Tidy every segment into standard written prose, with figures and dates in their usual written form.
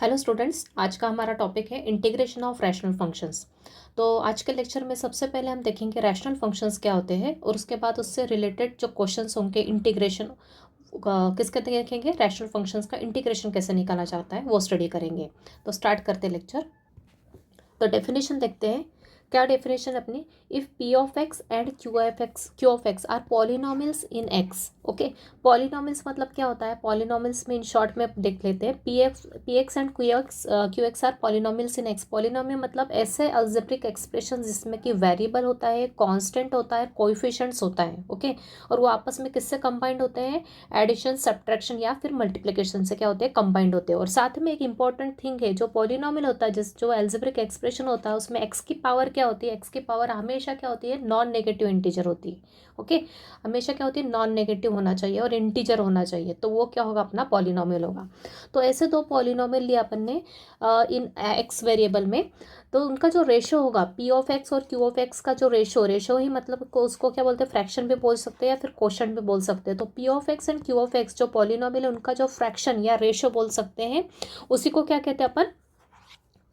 Hello students, आज का हमारा टॉपिक है इंटीग्रेशन ऑफ रैशनल फंक्शंस। तो आज के लेक्चर में सबसे पहले हम देखेंगे रैशनल फंक्शंस क्या होते हैं और उसके बाद उससे रिलेटेड जो क्वेश्चंस होंगे इंटीग्रेशन किसके देखेंगे, रैशनल फंक्शंस का इंटीग्रेशन कैसे निकाला जाता है वो स्टडी करेंगे। तो स्टार्ट करते हैं लेक्चर। तो डेफिनेशन देखते हैं। क्या डेफिनेशन अपनी, if p of x and q of x are polynomials in x. Okay, polynomials मतलब क्या होता है, पॉलिनॉमियल्स में इन शॉर्ट में देख लेते हैं। P x and q x are polynomials in x. Polynomial मतलब ऐसे अलजेब्रिक एक्सप्रेशन जिसमें कि वेरिएबल होता है, कांस्टेंट होता है, कोएफिशिएंट्स होता है। ओके, और वो आपस में किससे कंबाइंड होते हैं, एडिशन, सब्ट्रैक्शन या फिर मल्टीप्लिकेशन से क्या होते हैं, कंबाइंड होते हैं। और साथ में एक इंपॉर्टेंट थिंग है, जो पॉलिनॉमियल होता है, जो अलजेब्रिक एक्सप्रेशन होता है, उसमें एक्स की पावर क्या होती है, एक्स की पावर हमेशा क्या होती है, नॉन नेगेटिव इंटीजर होती है। ओके, हमेशा क्या होती है, नॉन नेगेटिव होना चाहिए और इंटीजर होना चाहिए, तो वो क्या होगा, अपना पॉलिनॉमियल होगा। तो ऐसे दो पॉलिनॉमियल लिए अपन ने इन एक्स वेरिएबल में। तो उनका जो रेशो होगा, पी ऑफ एक्स और क्यू ऑफ एक्स का जो रेशो ही मतलब उसको क्या बोलते हैं, फ्रैक्शन भी बोल सकते हैं या फिर क्वोशंट भी बोल सकते हैं। तो P of x and q of x जो पॉलिनॉमियल है, उनका जो फ्रैक्शन या रेशो बोल सकते हैं, उसी को क्या कहते हैं अपन,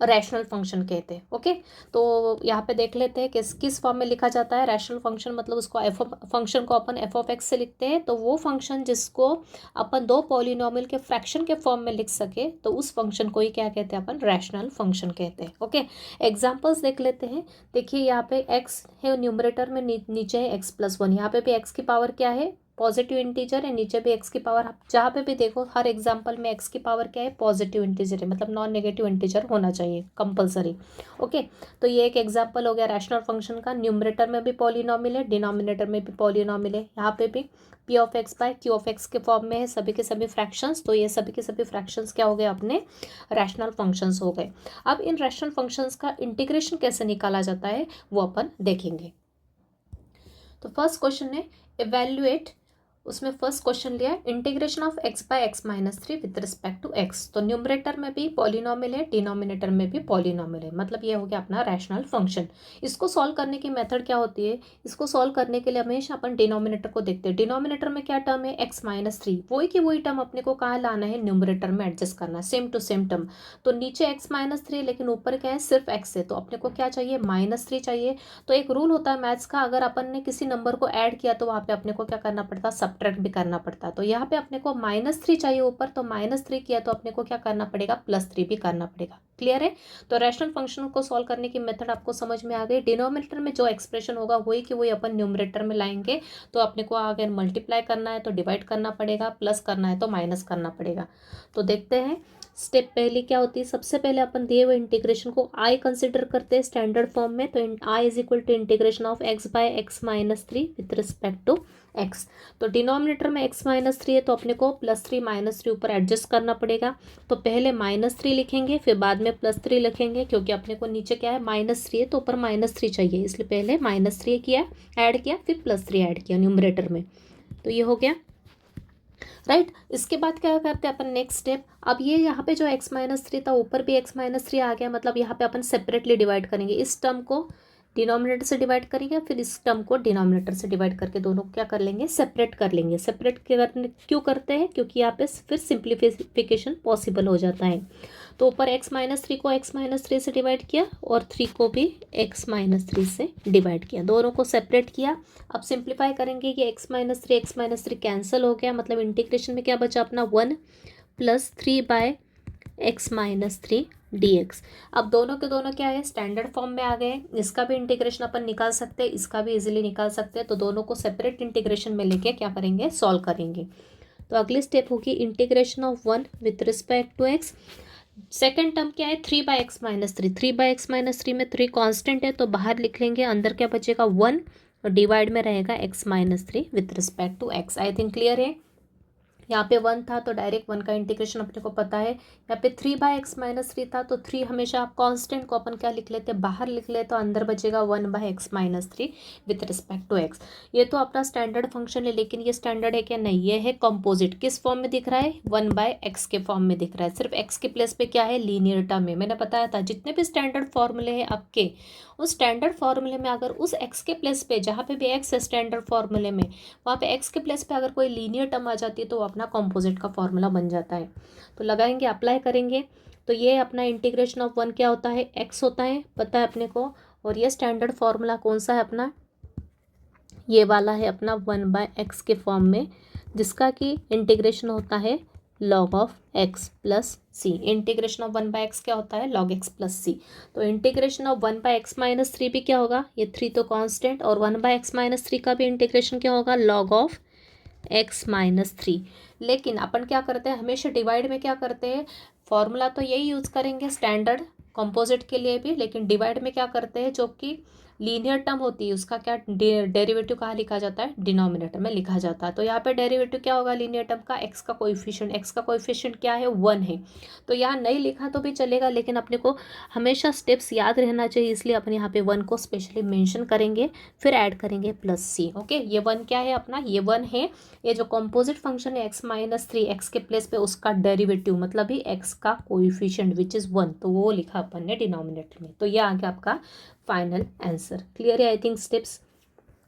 रैशनल फंक्शन कहते हैं। ओके, तो यहाँ पे देख लेते हैं किस किस फॉर्म में लिखा जाता है रैशनल फंक्शन। मतलब उसको एफ फंक्शन को अपन एफ ऑफ एक्स से लिखते हैं, तो वो फंक्शन जिसको अपन दो पॉलिनॉमियल के फ्रैक्शन के फॉर्म में लिख सके, तो उस फंक्शन को ही क्या कहते हैं, अपन रैशनल फंक्शन कहते हैं। ओके, एग्जाम्पल्स देख लेते हैं। देखिए यहाँ पे एक्स है न्यूमरेटर में, नीचे है एक्स प्लस वन। यहाँ पे भी एक्स की पावर क्या है, पॉजिटिव इंटीजर है, नीचे भी एक्स की पावर, जहाँ पे भी देखो हर एग्जाम्पल में एक्स की पावर क्या है, पॉजिटिव इंटीजर है, मतलब नॉन नेगेटिव इंटीजर होना चाहिए कंपलसरी। ओके, तो ये एक एग्जाम्पल हो गया रैशनल फंक्शन का। न्यूमरेटर में भी पॉलिनॉमियल है, डिनोमिनेटर में भी पॉलिनॉमियल है। यहाँ पे भी p of x by q of x के फॉर्म में है सभी के सभी फ्रैक्शंस। तो ये सभी के सभी फ्रैक्शंस क्या हो गए, अपने रैशनल फंक्शंस हो गए। अब इन रैशनल फंक्शंस का इंटीग्रेशन कैसे निकाला जाता है वो अपन देखेंगे। तो फर्स्ट क्वेश्चन है इवेल्युएट, उसमें फर्स्ट क्वेश्चन लिया है integration of x by x minus three with respect to x. तो न्यूमरेटर में भी पॉलिनॉमियल है, डिनोमिनेटर में भी पॉलिनॉमियल है, मतलब ये हो गया अपना रैशनल फंक्शन। इसको सॉल्व करने की मेथड क्या होती है, इसको सॉल्व करने के लिए हमेशा अपन डिनोमिनेटर को देखते हैं। डिनोमिनेटर में क्या टर्म है, एक्स माइनस थ्री, वही की वही टर्म अपने को कहाँ लाना है, न्यूमरेटर में एडजस्ट करना, सेम टू सेम टर्म। तो नीचे एक्स माइनस थ्री, लेकिन ऊपर क्या है, सिर्फ एक्स है, तो अपने को क्या चाहिए, माइनस थ्री चाहिए। तो एक रूल होता है मैथ्स का, अगर अपन ने किसी नंबर को ऐड किया तो वहाँ पे अपने को क्या करना पड़ता है, सब्ट्रैक्ट भी करना पड़ता है। तो यहाँ पे अपने को माइनस थ्री चाहिए ऊपर, तो माइनस थ्री किया तो अपने को क्या करना पड़ेगा, प्लस थ्री भी करना पड़ेगा। क्लियर है। तो रैशनल फंक्शन को सॉल्व करने की मेथड आपको समझ में आ गई। डिनोमिनेटर में जो एक्सप्रेशन होगा वही कि वही अपन न्यूमरेटर में लाएंगे। तो अपने को अगर मल्टीप्लाई करना है तो डिवाइड करना पड़ेगा, प्लस करना है तो माइनस करना पड़ेगा। तो देखते हैं स्टेप पहले क्या होती है। सबसे पहले अपन दिए हुए इंटीग्रेशन को आई कंसिडर करते हैं स्टैंडर्ड फॉर्म में। तो I is equal to integration of x by x minus three with respect to x. तो डिनोमिनेटर में एक्स माइनस थ्री है, तो अपने को प्लस थ्री माइनस थ्री ऊपर एडजस्ट करना पड़ेगा। तो पहले माइनस थ्री लिखेंगे, फिर बाद में प्लस थ्री लिखेंगे, क्योंकि अपने को नीचे क्या है, माइनस थ्री है, तो ऊपर माइनस थ्री चाहिए, इसलिए पहले माइनस थ्री किया, ऐड किया, फिर प्लस थ्री ऐड किया न्यूमरेटर में। तो ये हो गया राइट। इसके बाद क्या करते हैं अपन, नेक्स्ट स्टेप। अब ये यहाँ पे जो एक्स माइनस थ्री था, ऊपर भी एक्स माइनस थ्री आ गया, मतलब यहाँ पे अपन सेपरेटली डिवाइड करेंगे। इस टर्म को डिनोमिनेटर से डिवाइड करेंगे, फिर इस टर्म को डिनोमिनेटर से डिवाइड करके दोनों को क्या कर लेंगे, सेपरेट कर लेंगे। सेपरेट क्यों करते हैं, क्योंकि यहाँ पे फिर सिंप्लीफिकेशन पॉसिबल हो जाता है। तो ऊपर एक्स माइनस थ्री को एक्स माइनस थ्री से डिवाइड किया और थ्री को भी एक्स माइनस थ्री से डिवाइड किया, दोनों को सेपरेट किया। अब सिंप्लीफाई करेंगे कि एक्स माइनस थ्री कैंसिल हो गया, मतलब इंटीग्रेशन में क्या बचा अपना, one plus three by x minus three D x. अब दोनों के दोनों क्या है, स्टैंडर्ड फॉर्म में आ गए। इसका भी इंटीग्रेशन अपन निकाल सकते हैं, इसका भी इजीली निकाल सकते हैं। तो दोनों को सेपरेट इंटीग्रेशन में लेके क्या करेंगे, सॉल्व करेंगे। तो अगली स्टेप होगी integration of one with respect to x. Second term क्या है, three by x minus three. Three by x minus three में थ्री कॉन्स्टेंट है, तो बाहर लिख लेंगे, अंदर क्या बचेगा, वन, और डिवाइड में रहेगा x minus three with respect to x. I think clear है। यहाँ पे वन था तो डायरेक्ट वन का इंटीग्रेशन अपने को पता है। यहाँ पे three by x minus three था, तो थ्री हमेशा आप कांस्टेंट को अपन क्या लिख लेते हैं, बाहर लिख ले, तो अंदर बचेगा one by x minus three with respect to x. ये तो अपना स्टैंडर्ड फंक्शन है, लेकिन ये स्टैंडर्ड है क्या, नहीं, ये है कंपोजिट। किस फॉर्म में दिख रहा है, वन बाय एक्स के फॉर्म में दिख रहा है। सिर्फ एक्स के प्लेस पे क्या है, लीनियर टर्म है। मैंने बताया था जितने भी स्टैंडर्ड फॉर्मूले हैं आपके, उस स्टैंडर्ड फॉर्मूले में अगर उस एक्स के प्लेस पे, जहाँ पे भी एक्स है स्टैंडर्ड फॉर्मूले में, वहाँ पे एक्स के प्लेस पे अगर कोई लीनियर टर्म आ जाती है, तो वो अपना कॉम्पोजिट का फॉर्मूला बन जाता है। तो लगाएंगे, अप्लाई करेंगे। तो ये अपना इंटीग्रेशन ऑफ वन क्या होता है, एक्स होता है, पता है अपने को। और ये स्टैंडर्ड फॉर्मूला कौन सा है अपना, ये वाला है अपना 1/x के फॉर्म में, जिसका कि इंटीग्रेशन होता है log of x plus c. Integration of 1/x क्या होता है, log x प्लस सी। तो इंटीग्रेशन ऑफ 1/x माइनस 3 भी क्या होगा, ये 3 तो कांस्टेंट, और 1/x माइनस 3 का भी इंटीग्रेशन क्या होगा, log ऑफ x माइनस 3। लेकिन अपन क्या करते हैं, हमेशा डिवाइड में क्या करते हैं, फॉर्मूला तो यही यूज़ करेंगे स्टैंडर्ड कंपोजिट के लिए भी, लेकिन डिवाइड में क्या करते हैं, जो कि लीनियर टर्म होती है उसका क्या डेरिवेटिव कहाँ लिखा जाता है, डिनोमिनेटर में लिखा जाता है। तो यहाँ पे डेरिवेटिव क्या होगा लीनियर टर्म का, एक्स का कोएफिशिएंट क्या है, 1 है। तो यहाँ नहीं लिखा तो भी चलेगा, लेकिन अपने को हमेशा स्टेप्स याद रहना चाहिए, इसलिए अपन यहाँ पे 1 को स्पेशली मेंशन करेंगे, फिर ऐड करेंगे प्लस सी। ओके, ये 1 क्या है अपना, ये 1 है। ये जो कॉम्पोजिट फंक्शन है x माइनस 3, एक्स के प्लेस पे उसका डेरिवेटिव मतलब ही x का कोएफिशिएंट विच इज़ 1, तो वो लिखा अपन ने डिनोमिनेटर में। तो ये आ गया आपका फाइनल आंसर। क्लियर है आई थिंक स्टेप्स।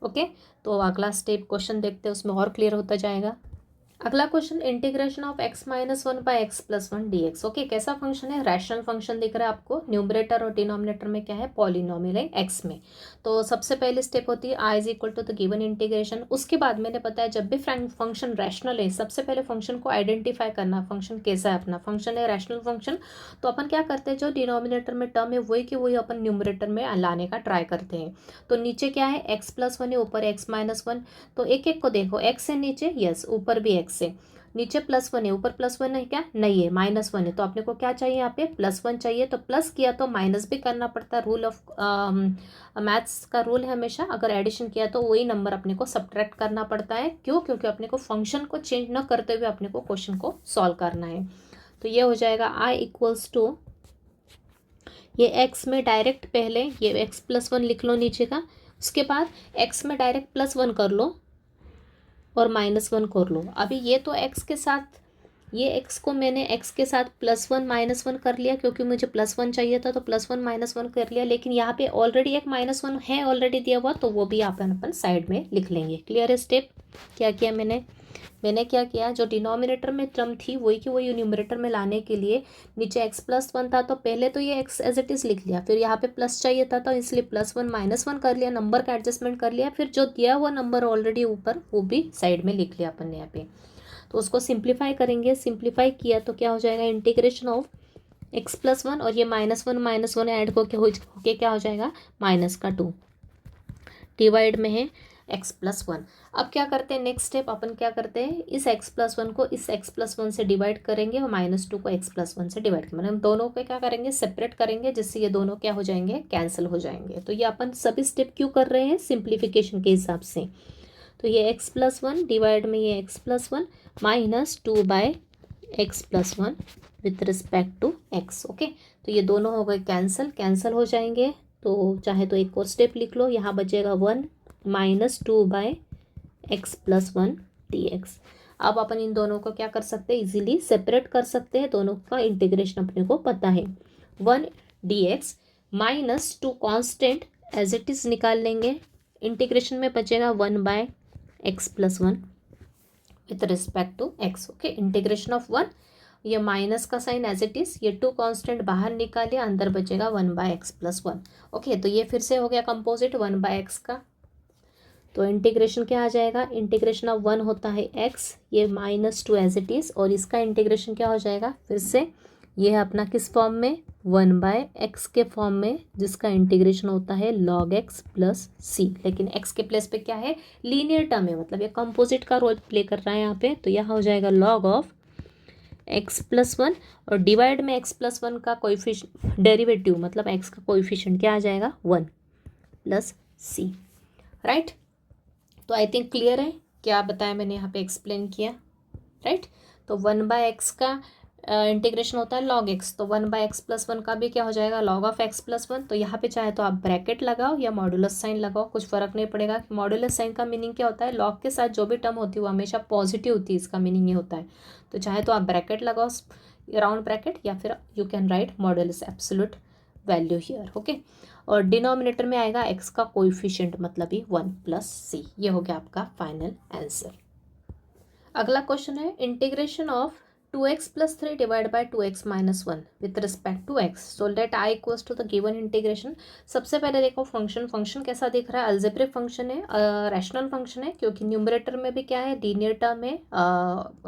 ओके, तो अगला स्टेप क्वेश्चन देखते हैं, उसमें और क्लियर होता जाएगा। अगला question, integration of x minus 1/x plus 1 dx। Okay, कैसा फंक्शन है, रैशनल फंक्शन दिख रहा है आपको, न्यूमरेटर और डिनोमिनेटर में क्या है, पॉलिनोमियल है x में। तो सबसे पहली स्टेप होती है i is equal to the given integration. उसके बाद मैंने बताया जब भी फंक्शन रैशनल है, सबसे पहले फंक्शन को आइडेंटिफाई करना, फंक्शन कैसा है अपना, फंक्शन है रैशनल फंक्शन, तो अपन क्या करते हैं, जो डिनोमिनेटर में टर्म है वही कि वही अपन न्यूमरेटर में लाने का ट्राई करते हैं। तो नीचे क्या है, x प्लस 1 है, ऊपर x माइनस 1। तो एक एक को देखो, x है नीचे, यस, ऊपर भी x से, नीचे प्लस 1 है, ऊपर प्लस 1 है क्या, नहीं है, माइनस 1 है। तो अपने को क्या चाहिए, यहाँ पे प्लस 1 चाहिए, तो प्लस किया तो माइनस भी करना पड़ता है। रूल ऑफ मैथ्स का रूल है हमेशा, अगर एडिशन किया तो वही नंबर अपने को सब्ट्रैक्ट करना पड़ता है। क्यों, क्योंकि अपने को फंक्शन को चेंज न करते हुए अपने को क्वेश्चन को सॉल्व करना है। तो ये हो जाएगा i इक्वल्स टू, ये x में डायरेक्ट पहले ये x प्लस 1 लिख लो नीचे का, उसके बाद x में डायरेक्ट प्लस 1 कर लो और माइनस 1 कर लो। अभी ये तो x के साथ, ये x को मैंने x के साथ प्लस 1 माइनस 1 कर लिया, क्योंकि मुझे प्लस 1 चाहिए था, तो प्लस 1 माइनस 1 कर लिया। लेकिन यहाँ पे ऑलरेडी एक माइनस 1 है ऑलरेडी दिया हुआ, तो वो भी अपन साइड में लिख लेंगे। क्लियर है स्टेप। क्या किया मैंने क्या किया, जो डिनोमिनेटर में टर्म थी वही की वही न्यूमरेटर में लाने के लिए, नीचे x प्लस 1 था तो पहले तो ये x एज इट इज़ लिख लिया, फिर यहाँ पे प्लस चाहिए था तो इसलिए प्लस 1 माइनस 1 कर लिया, नंबर का एडजस्टमेंट कर लिया, फिर जो दिया हुआ नंबर ऑलरेडी ऊपर वो भी साइड में लिख लिया अपन ने यहाँ पे। तो उसको सिंप्लीफाई करेंगे, सिंप्लीफाई किया तो क्या हो जाएगा, इंटीग्रेशन ऑफ x प्लस 1 और ये माइनस वन ऐड होके क्या हो जाएगा, -2 डिवाइड में है x प्लस 1। अब क्या करते हैं, नेक्स्ट स्टेप अपन क्या करते हैं, इस x प्लस 1 को इस x प्लस 1 से डिवाइड करेंगे और -2 को x प्लस 1 से डिवाइड करेंगे, मतलब दोनों को क्या करेंगे, सेपरेट करेंगे, जिससे ये दोनों क्या हो जाएंगे, कैंसिल हो जाएंगे। तो ये अपन सभी स्टेप क्यों कर रहे हैं, सिंप्लीफिकेशन के हिसाब से। तो ये x प्लस 1 डिवाइड में ये x plus 1 -2/x plus 1 with respect to x। Okay, तो ये दोनों हो गए कैंसिल हो जाएंगे। तो चाहे तो एक और स्टेप लिख लो, यहाँ बचेगा 1 -2/x प्लस 1 dx। अब अपन इन दोनों को क्या कर सकते हैं, इजीली सेपरेट कर सकते हैं, दोनों का इंटीग्रेशन अपने को पता है। 1 dx -2 constant as it is निकाल लेंगे, इंटीग्रेशन में बचेगा 1/x plus 1 with respect to x। Okay, integration of 1, ये माइनस का साइन एज इट इज़, ये 2 कांस्टेंट बाहर निकालिए, अंदर बचेगा 1/x प्लस 1। ओके, तो ये फिर से हो गया कंपोजिट 1/x का। तो इंटीग्रेशन क्या आ जाएगा, इंटीग्रेशन ऑफ 1 होता है x, ये -2 एज इट इज़, और इसका इंटीग्रेशन क्या हो जाएगा, फिर से ये है अपना किस फॉर्म में, 1/x के फॉर्म में, जिसका इंटीग्रेशन होता है log x प्लस c। लेकिन x के प्लेस पे क्या है, लीनियर टर्म है, मतलब ये कंपोजिट का रोल प्ले कर रहा है यहाँ पे। तो यहाँ हो जाएगा log ऑफ x प्लस 1 और डिवाइड में x प्लस 1 का कोएफिशिएंट डेरिवेटिव, मतलब x का कोएफिशिएंट क्या आ जाएगा, 1 प्लस c। राइट, तो आई थिंक क्लियर है, क्या बताया मैंने यहाँ पे एक्सप्लेन किया। राइट, तो 1/x का इंटीग्रेशन होता है log x, तो 1/x प्लस 1 का भी क्या हो जाएगा, log ऑफ x प्लस 1। तो यहाँ पे चाहे तो आप ब्रैकेट लगाओ या मॉडुलस साइन लगाओ, कुछ फर्क नहीं पड़ेगा। मॉडुलस साइन का मीनिंग क्या होता है, log के साथ जो भी टर्म होती है वो हमेशा पॉजिटिव होती है, इसका मीनिंग ये होता है। तो चाहे तो आप ब्रैकेट लगाओ, राउंड ब्रैकेट, या फिर you can write modulus absolute value here. Okay, और डिनोमिनेटर में आएगा x का कोएफिशिएंट, मतलब ही 1 प्लस c। ये हो गया आपका फाइनल आंसर। अगला क्वेश्चन है, integration of 2x plus 3 divided by 2x minus 1 with respect to x. So let I equals to the given integration. सबसे पहले देखो फंक्शन कैसा दिख रहा है, अल्जेब्रिक फंक्शन है, रैशनल फंक्शन है, क्योंकि न्यूमरेटर में भी क्या है, लीनियर टर्म है,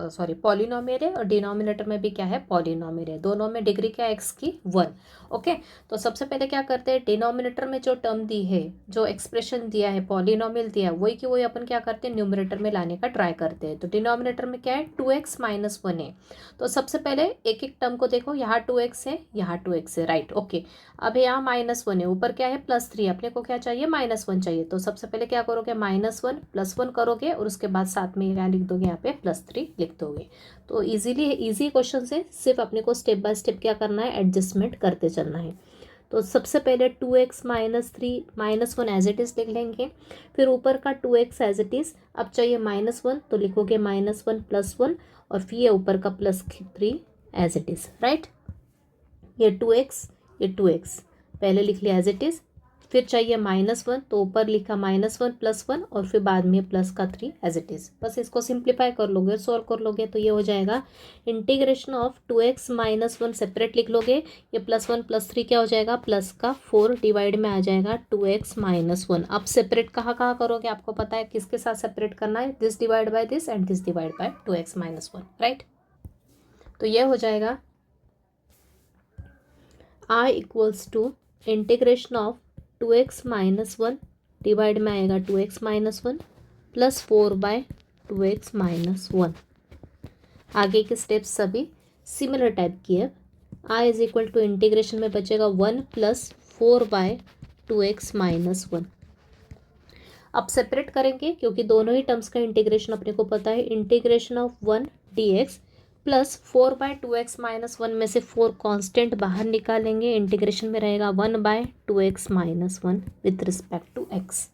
सॉरी पॉलिनोमियल है, और डिनोमिनेटर में भी क्या है, पॉलिनोमियल है। दोनों में डिग्री क्या है, x की 1। ओके, तो सबसे पहले क्या करते हैं, डिनोमिनेटर में जो टर्म दी है, जो एक्सप्रेशन दिया है, पॉलिनोमियल दिया है, वही की वही अपन क्या करते हैं, न्यूमरेटर में लाने का ट्राई करते हैं। तो डिनोमिनेटर में क्या है, 2x माइनस 1 है। तो सबसे पहले एक एक टर्म को देखो, यहाँ 2x है, यहाँ 2x है, राइट। ओके, अब यहाँ -1 है, ऊपर क्या है, +3, अपने को क्या चाहिए, -1 चाहिए। तो सबसे पहले क्या करोगे, -1 +1 करोगे, और उसके बाद साथ में क्या लिख दोगे, यहाँ पे +3 लिख दोगे। तो इजी क्वेश्चन है, सिर्फ अपने को स्टेप बाय स्टेप क्या करना है, एडजस्टमेंट करते चलना है। तो सबसे पहले 2x minus 3 -1 as it is लिख लेंगे, फिर ऊपर का 2x एज इट इज़। अब चाहिए -1, तो लिखोगे -1 +1, और फिर ये ऊपर का +3 एज इट इज़, राइट। ये 2x, ये 2x पहले लिख लिया एज इट इज़, फिर चाहिए -1, तो ऊपर लिखा -1 +1, और फिर बाद में +3 एज इट इज़। बस इसको सिंप्लीफाई कर लोगे, सॉल्व कर लोगे, तो ये हो जाएगा इंटीग्रेशन ऑफ 2x -1 सेपरेट लिख लोगे, ये +1 +3 क्या हो जाएगा, +4 डिवाइड में आ जाएगा 2x -1। अब सेपरेट कहाँ कहाँ करोगे, आपको पता है किसके साथ सेपरेट करना है, this divide by this and this divide by 2x -1, right. तो ये हो जाएगा I equals to integration of 2x -1 divide में आएगा 2x -1 +4 बाय 2x -1। आगे के स्टेप्स सभी सिमिलर टाइप की है। I is equal to integration में बचेगा 1 +4 बाय 2x -1। अब सेपरेट करेंगे, क्योंकि दोनों ही टर्म्स का इंटीग्रेशन अपने को पता है। Integration of 1 dx +4 bye 2x -1 में से 4 कांस्टेंट बाहर निकालेंगे, इंटीग्रेशन में रहेगा 1 by 2x -1 with respect to x।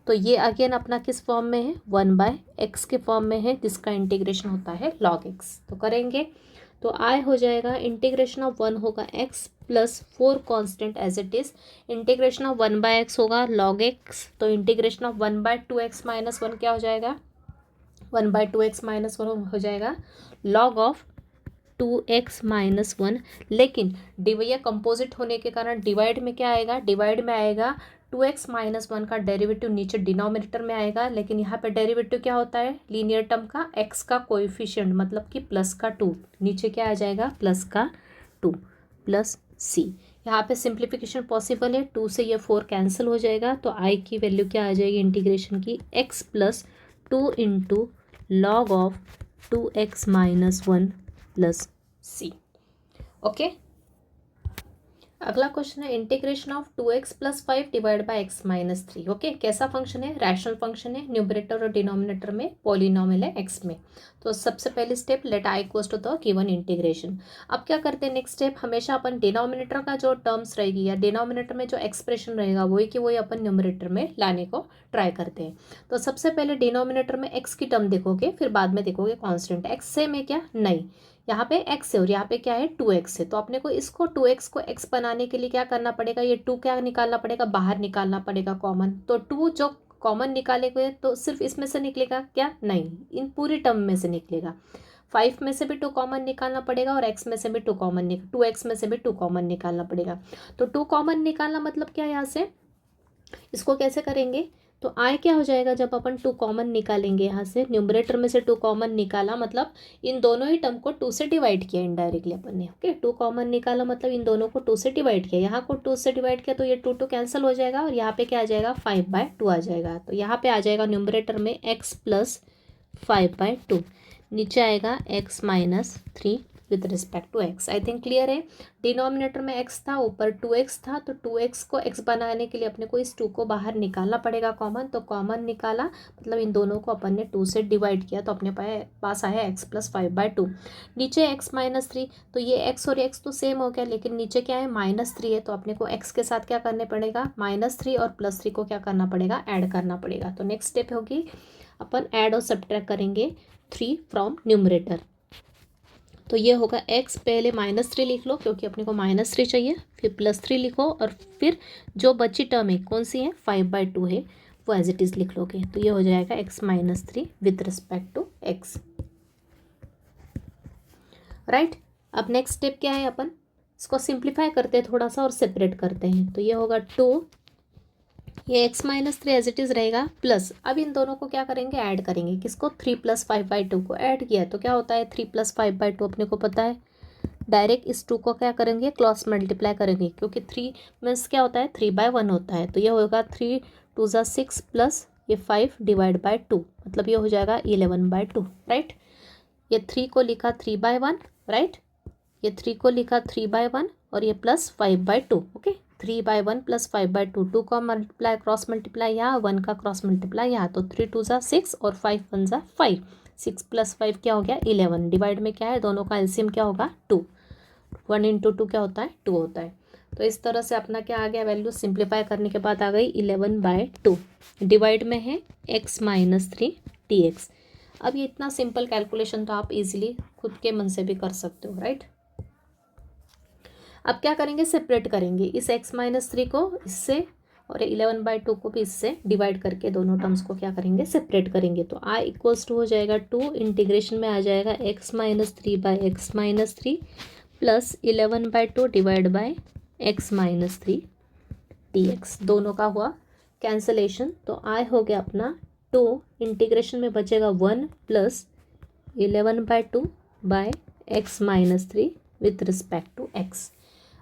तो ये अगेन अपना किस फॉर्म में है, 1 बाय x के फॉर्म में है, जिसका इंटीग्रेशन होता है log x। तो करेंगे, तो I हो जाएगा इंटीग्रेशन ऑफ 1 होगा x +4 constant as it is, integration of 1 by x होगा log x। तो इंटीग्रेशन ऑफ 1 बाय 2x -1 क्या हो जाएगा, 1 बाय 2x -1 हो जाएगा log ऑफ 2x -1। लेकिन डिवाइड कंपोजिट होने के कारण डिवाइड में क्या आएगा, डिवाइड में आएगा 2x -1 का डेरिवेटिव नीचे डिनोमिनेटर में आएगा, लेकिन यहाँ पे डेरिवेटिव क्या होता है, लीनियर टर्म का x का कोएफिशिएंट, मतलब कि +2, नीचे क्या आ जाएगा, +2 +c। यहाँ पे सिंप्लीफिकेशन पॉसिबल है, 2 से ये 4 कैंसिल हो जाएगा, तो I की वैल्यू क्या आ जाएगी इंटीग्रेशन की, x +2 into log of 2x -1 +c। Okay, अगला क्वेश्चन है integration of 2x + 5 divide by x -3। Okay, कैसा फंक्शन है, रैशनल फंक्शन है, न्यूमरेटर और डिनोमिनेटर में पॉलिनोमियल है x में। तो सबसे पहले step, let I equals to the given integration. अब क्या करते हैं, नेक्स्ट स्टेप, हमेशा अपन डिनोमिनेटर का जो टर्म्स रहेगी या डिनोमिनेटर में जो एक्सप्रेशन रहेगा वही की वही अपन न्यूमरेटर में लाने को ट्राई करते हैं। तो सबसे पहले डिनोमिनेटर में x की टर्म देखोगे, फिर बाद में देखोगे कॉन्स्टेंट। x सेम है क्या, नहीं, यहाँ पे x है और यहाँ पे क्या है 2x है। तो अपने को इसको 2x को x बनाने के लिए क्या करना पड़ेगा, ये 2 क्या निकालना पड़ेगा, बाहर निकालना पड़ेगा कॉमन। तो 2 जो कॉमन निकालेंगे तो सिर्फ इसमें से निकलेगा क्या, नहीं, इन पूरी टर्म में से निकलेगा। 5 में से भी 2 कॉमन निकालना पड़ेगा, और x में से भी 2 कॉमन 2x में से भी 2 कॉमन निकालना पड़ेगा। तो 2 कॉमन निकालना मतलब क्या, यहाँ से इसको कैसे करेंगे, तो I क्या हो जाएगा, जब अपन 2 कॉमन निकालेंगे, यहाँ से न्यूमरेटर में से 2 कॉमन निकाला, मतलब इन दोनों ही टर्म को 2 से डिवाइड किया इनडायरेक्टली अपन ने। ओके, 2 कॉमन निकाला मतलब इन दोनों को 2 से डिवाइड किया, यहाँ को 2 से डिवाइड किया, तो ये 2 कैंसिल हो जाएगा, और यहाँ पे क्या आ जाएगा, 5/2 आ जाएगा। तो यहाँ पे आ जाएगा न्यूमरेटर में x + 5/2, नीचे आएगा x -3 with respect to x। I think clear है। डिनोमिनेटर में x था, ऊपर 2x था, तो 2x को x बनाने के लिए अपने को इस 2 को बाहर निकालना पड़ेगा कॉमन। तो कॉमन निकाला मतलब इन दोनों को अपन ने 2 से डिवाइड किया, तो अपने पास आया x + 5/2। नीचे x -3, तो ये x और x तो सेम हो गया, लेकिन नीचे क्या है, -3 है, तो अपने को x के साथ क्या करने पड़ेगा, -3 और +3 को क्या करना पड़ेगा, ऐड करना पड़ेगा। तो नेक्स्ट स्टेप होगी अपन ऐड और सब्ट्रैक्ट करेंगे 3 फ्रॉम न्यूमरेटर। तो ये होगा x, पहले -3 लिख लो क्योंकि अपने को -3 चाहिए, फिर +3 लिखो, और फिर जो बची टर्म है कौन सी है, 5/2 है, वो एज इट इज़ लिख लोगे। तो ये हो जाएगा x -3 with respect to x। Right. अब नेक्स्ट स्टेप क्या है, अपन इसको सिंप्लीफाई करते हैं थोड़ा सा और सेपरेट करते हैं। तो ये होगा 2, ये x-3 एज इट इज़ रहेगा प्लस, अब इन दोनों को क्या करेंगे, ऐड करेंगे। किसको, 3 + 5/2 को ऐड किया तो क्या होता है, 3 + 5/2 अपने को पता है। डायरेक्ट इस 2 को क्या करेंगे, क्रॉस मल्टीप्लाई करेंगे, क्योंकि 3 मीन्स क्या होता है, 3/1 होता है। तो ये होगा 3 2 ज़ा 6 प्लस ये 5 / 2, मतलब ये हो जाएगा 11/2, राइट। ये 3 को लिखा 3/1, राइट। ये 3 को लिखा 3/1 और ये प्लस 5/2, ओके। 3/1 प्लस 5/2, 2 का मल्टीप्लाई क्रॉस मल्टीप्लाई यहाँ, 1 का क्रॉस मल्टीप्लाई यहाँ, तो 3 2 ज़ा 6 और 5 1 ज़ा 5, 6 + 5 क्या हो गया 11। डिवाइड में क्या है, दोनों का एलसीएम क्या होगा 2, 1 × 2 क्या होता है 2 होता है। तो इस तरह से अपना क्या आ गया, वैल्यू सिंप्लीफाई करने के बाद आ गई 11/2। डिवाइड में है x-3 dx। अब ये इतना सिंपल कैलकुलेशन तो आप इजीली खुद के मन से भी कर सकते हो, राइट। अब क्या करेंगे, सेपरेट करेंगे इस x-3 को इससे और 11/2 को भी इससे डिवाइड करके दोनों टर्म्स को क्या करेंगे, सेपरेट करेंगे। तो i = हो जाएगा 2, इंटीग्रेशन में आ जाएगा x-3/x-3 plus 11/2 divide by x-3 dx। दोनों का हुआ कैंसलेशन, तो i हो गया अपना 2, इंटीग्रेशन में बचेगा 1 plus 11/2 by x-3 with respect to x।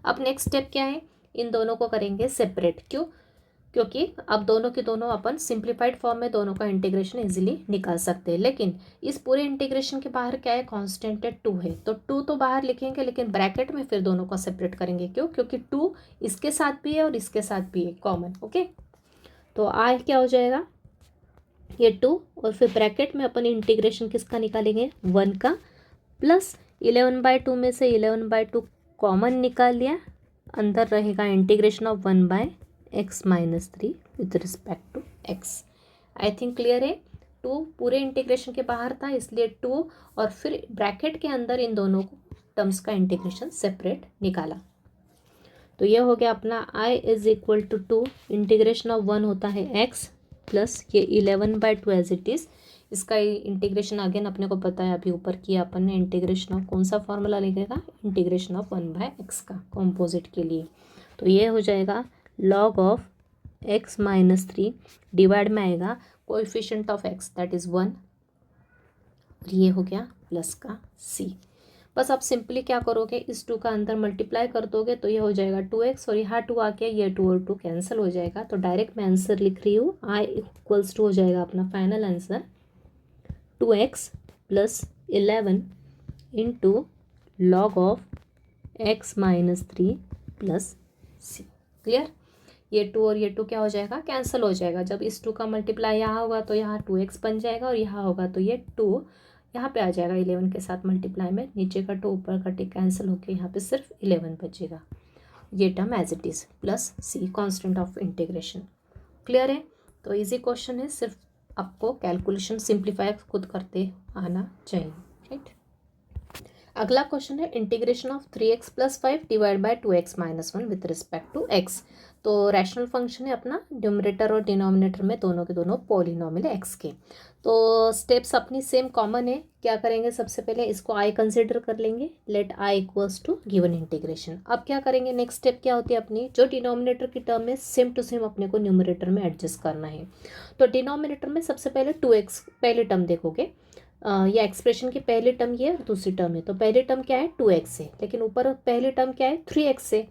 अब नेक्स्ट स्टेप क्या है, इन दोनों को करेंगे सेपरेट। क्यों, क्योंकि अब दोनों के दोनों अपन सिंप्लीफाइड फॉर्म में दोनों का इंटीग्रेशन इजीली निकाल सकते हैं। लेकिन इस पूरे इंटीग्रेशन के बाहर क्या है, कांस्टेंट है 2 है, तो 2 तो बाहर लिखेंगे, लेकिन ब्रैकेट में फिर दोनों को सेपरेट करेंगे। क्यों, क्योंकि 2 इसके साथ भी है और इसके साथ भी है कॉमन, ओके। तो आई क्या हो जाएगा, ये 2 और फिर ब्रैकेट में अपन इंटीग्रेशन किसका निकालेंगे, 1 का, प्लस 11/2 में से 11/2 कॉमन निकाल लिया, अंदर रहेगा integration of 1/x-3 with respect to x। I think clear है। 2 पूरे इंटीग्रेशन के बाहर था, इसलिए 2 और फिर ब्रैकेट के अंदर इन दोनों टर्म्स का इंटीग्रेशन सेपरेट निकाला। तो ये हो गया अपना i = 2, इंटीग्रेशन ऑफ 1 होता है x प्लस ये 11/2 एज इट इज़। इसका इंटीग्रेशन अगेन अपने को पता है, अभी ऊपर किया अपन ने। इंटीग्रेशन ऑफ कौन सा फॉर्मूला लिखेगा, इंटीग्रेशन ऑफ 1/x का कॉम्पोजिट के लिए। तो ये हो जाएगा log ऑफ x-3 डिवाइड में आएगा coefficient of x that is 1 और ये हो गया प्लस का c। बस आप सिंपली क्या करोगे, इस 2 का अंदर मल्टीप्लाई कर दोगे तो ये हो जाएगा 2x और यहाँ 2 आके ये 2 और 2 कैंसिल हो जाएगा। तो डायरेक्ट मैं आंसर लिख रही हूँ, i = हो जाएगा अपना final answer 2x + 11 × log of x-3 plus c। Clear. ये 2 और ये 2 क्या हो जाएगा, कैंसिल हो जाएगा। जब इस 2 का मल्टीप्लाई यहाँ होगा तो यहाँ 2x बन जाएगा और यहाँ होगा तो ये 2 यहाँ पे आ जाएगा 11 के साथ मल्टीप्लाई में, नीचे का 2 ऊपर का टिक कैंसिल होके यहाँ पे सिर्फ 11 बचेगा। ये term as it is plus c constant of integration. Clear है। तो इजी क्वेश्चन है, सिर्फ आपको कैलकुलेशन सिंप्लीफाई खुद करते आना चाहिए, राइट। अगला क्वेश्चन है integration of 3x + 5 divide by 2x - 1 with respect to x। तो रैशनल फंक्शन है अपना, न्यूमरेटर और डिनोमिनेटर में दोनों के दोनों पॉलिनोमियल है x के। तो स्टेप्स अपनी सेम कॉमन है। क्या करेंगे, सबसे पहले इसको i कंसिडर कर लेंगे, लेट i = गिवन इंटीग्रेशन। अब क्या करेंगे, नेक्स्ट स्टेप क्या होती है अपनी, जो डिनोमिनेटर की टर्म है सेम टू सेम अपने को न्यूमरेटर में एडजस्ट करना है। तो डिनोमिनेटर में सबसे पहले 2x पहले टर्म देखोगे, या एक्सप्रेशन की पहली टर्म ये और दूसरी टर्म है। तो पहली टर्म क्या है 2x है, लेकिन ऊपर पहली टर्म क्या है 3x है।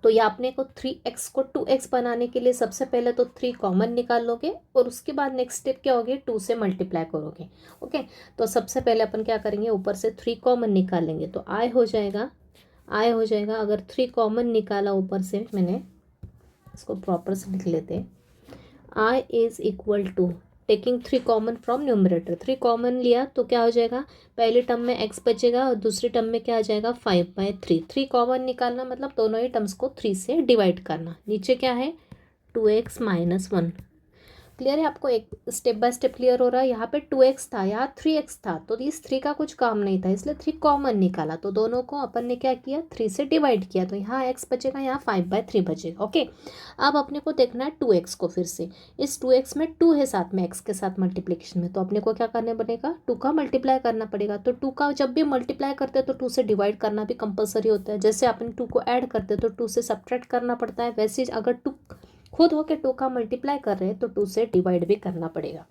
तो ये आपने को 3x को 2x बनाने के लिए सबसे पहले तो 3 कॉमन निकाल लोगे और उसके बाद नेक्स्ट स्टेप क्या होगी, 2 से मल्टीप्लाई करोगे, ओके। तो सबसे पहले अपन क्या करेंगे, ऊपर से 3 कॉमन निकाल लेंगे। तो i हो जाएगा अगर 3 कॉमन निकाला ऊपर से, मैंने इसको प्रॉपर से लिख लेते हैं, i = taking 3 common from numerator. 3 common लिया तो क्या हो जाएगा, पहली टर्म में x बचेगा और दूसरी टर्म में क्या आ जाएगा 5/3। 3 कॉमन निकालना मतलब दोनों ही टर्म्स को 3 से डिवाइड करना। नीचे क्या है 2x - 1, क्लियर है आपको, एक स्टेप बाय स्टेप क्लियर हो रहा है। यहाँ पे 2x था, यहाँ 3x था, तो इस 3 का कुछ काम नहीं था, इसलिए 3 कॉमन निकाला, तो दोनों को अपन ने क्या किया, 3 से डिवाइड किया, तो यहाँ x बचेगा, यहाँ 5/3 बचेगा। ओके, अब अपने को देखना है 2x को। फिर से इस 2x में 2 है साथ में x के साथ मल्टीप्लिकेशन में, तो अपने को क्या करने बनेगा, 2 का मल्टीप्लाई करना पड़ेगा। तो 2 का जब भी मल्टीप्लाई करते हैं तो 2 से डिवाइड करना भी कंपलसरी होता है। जैसे अपन 2 को ऐड करते हैं तो 2 से सब्ट्रैक्ट करना पड़ता है, वैसे ही अगर 2 खुद होके 2 का मल्टीप्लाई कर रहे हैं तो 2 से डिवाइड भी करना पड़ेगा।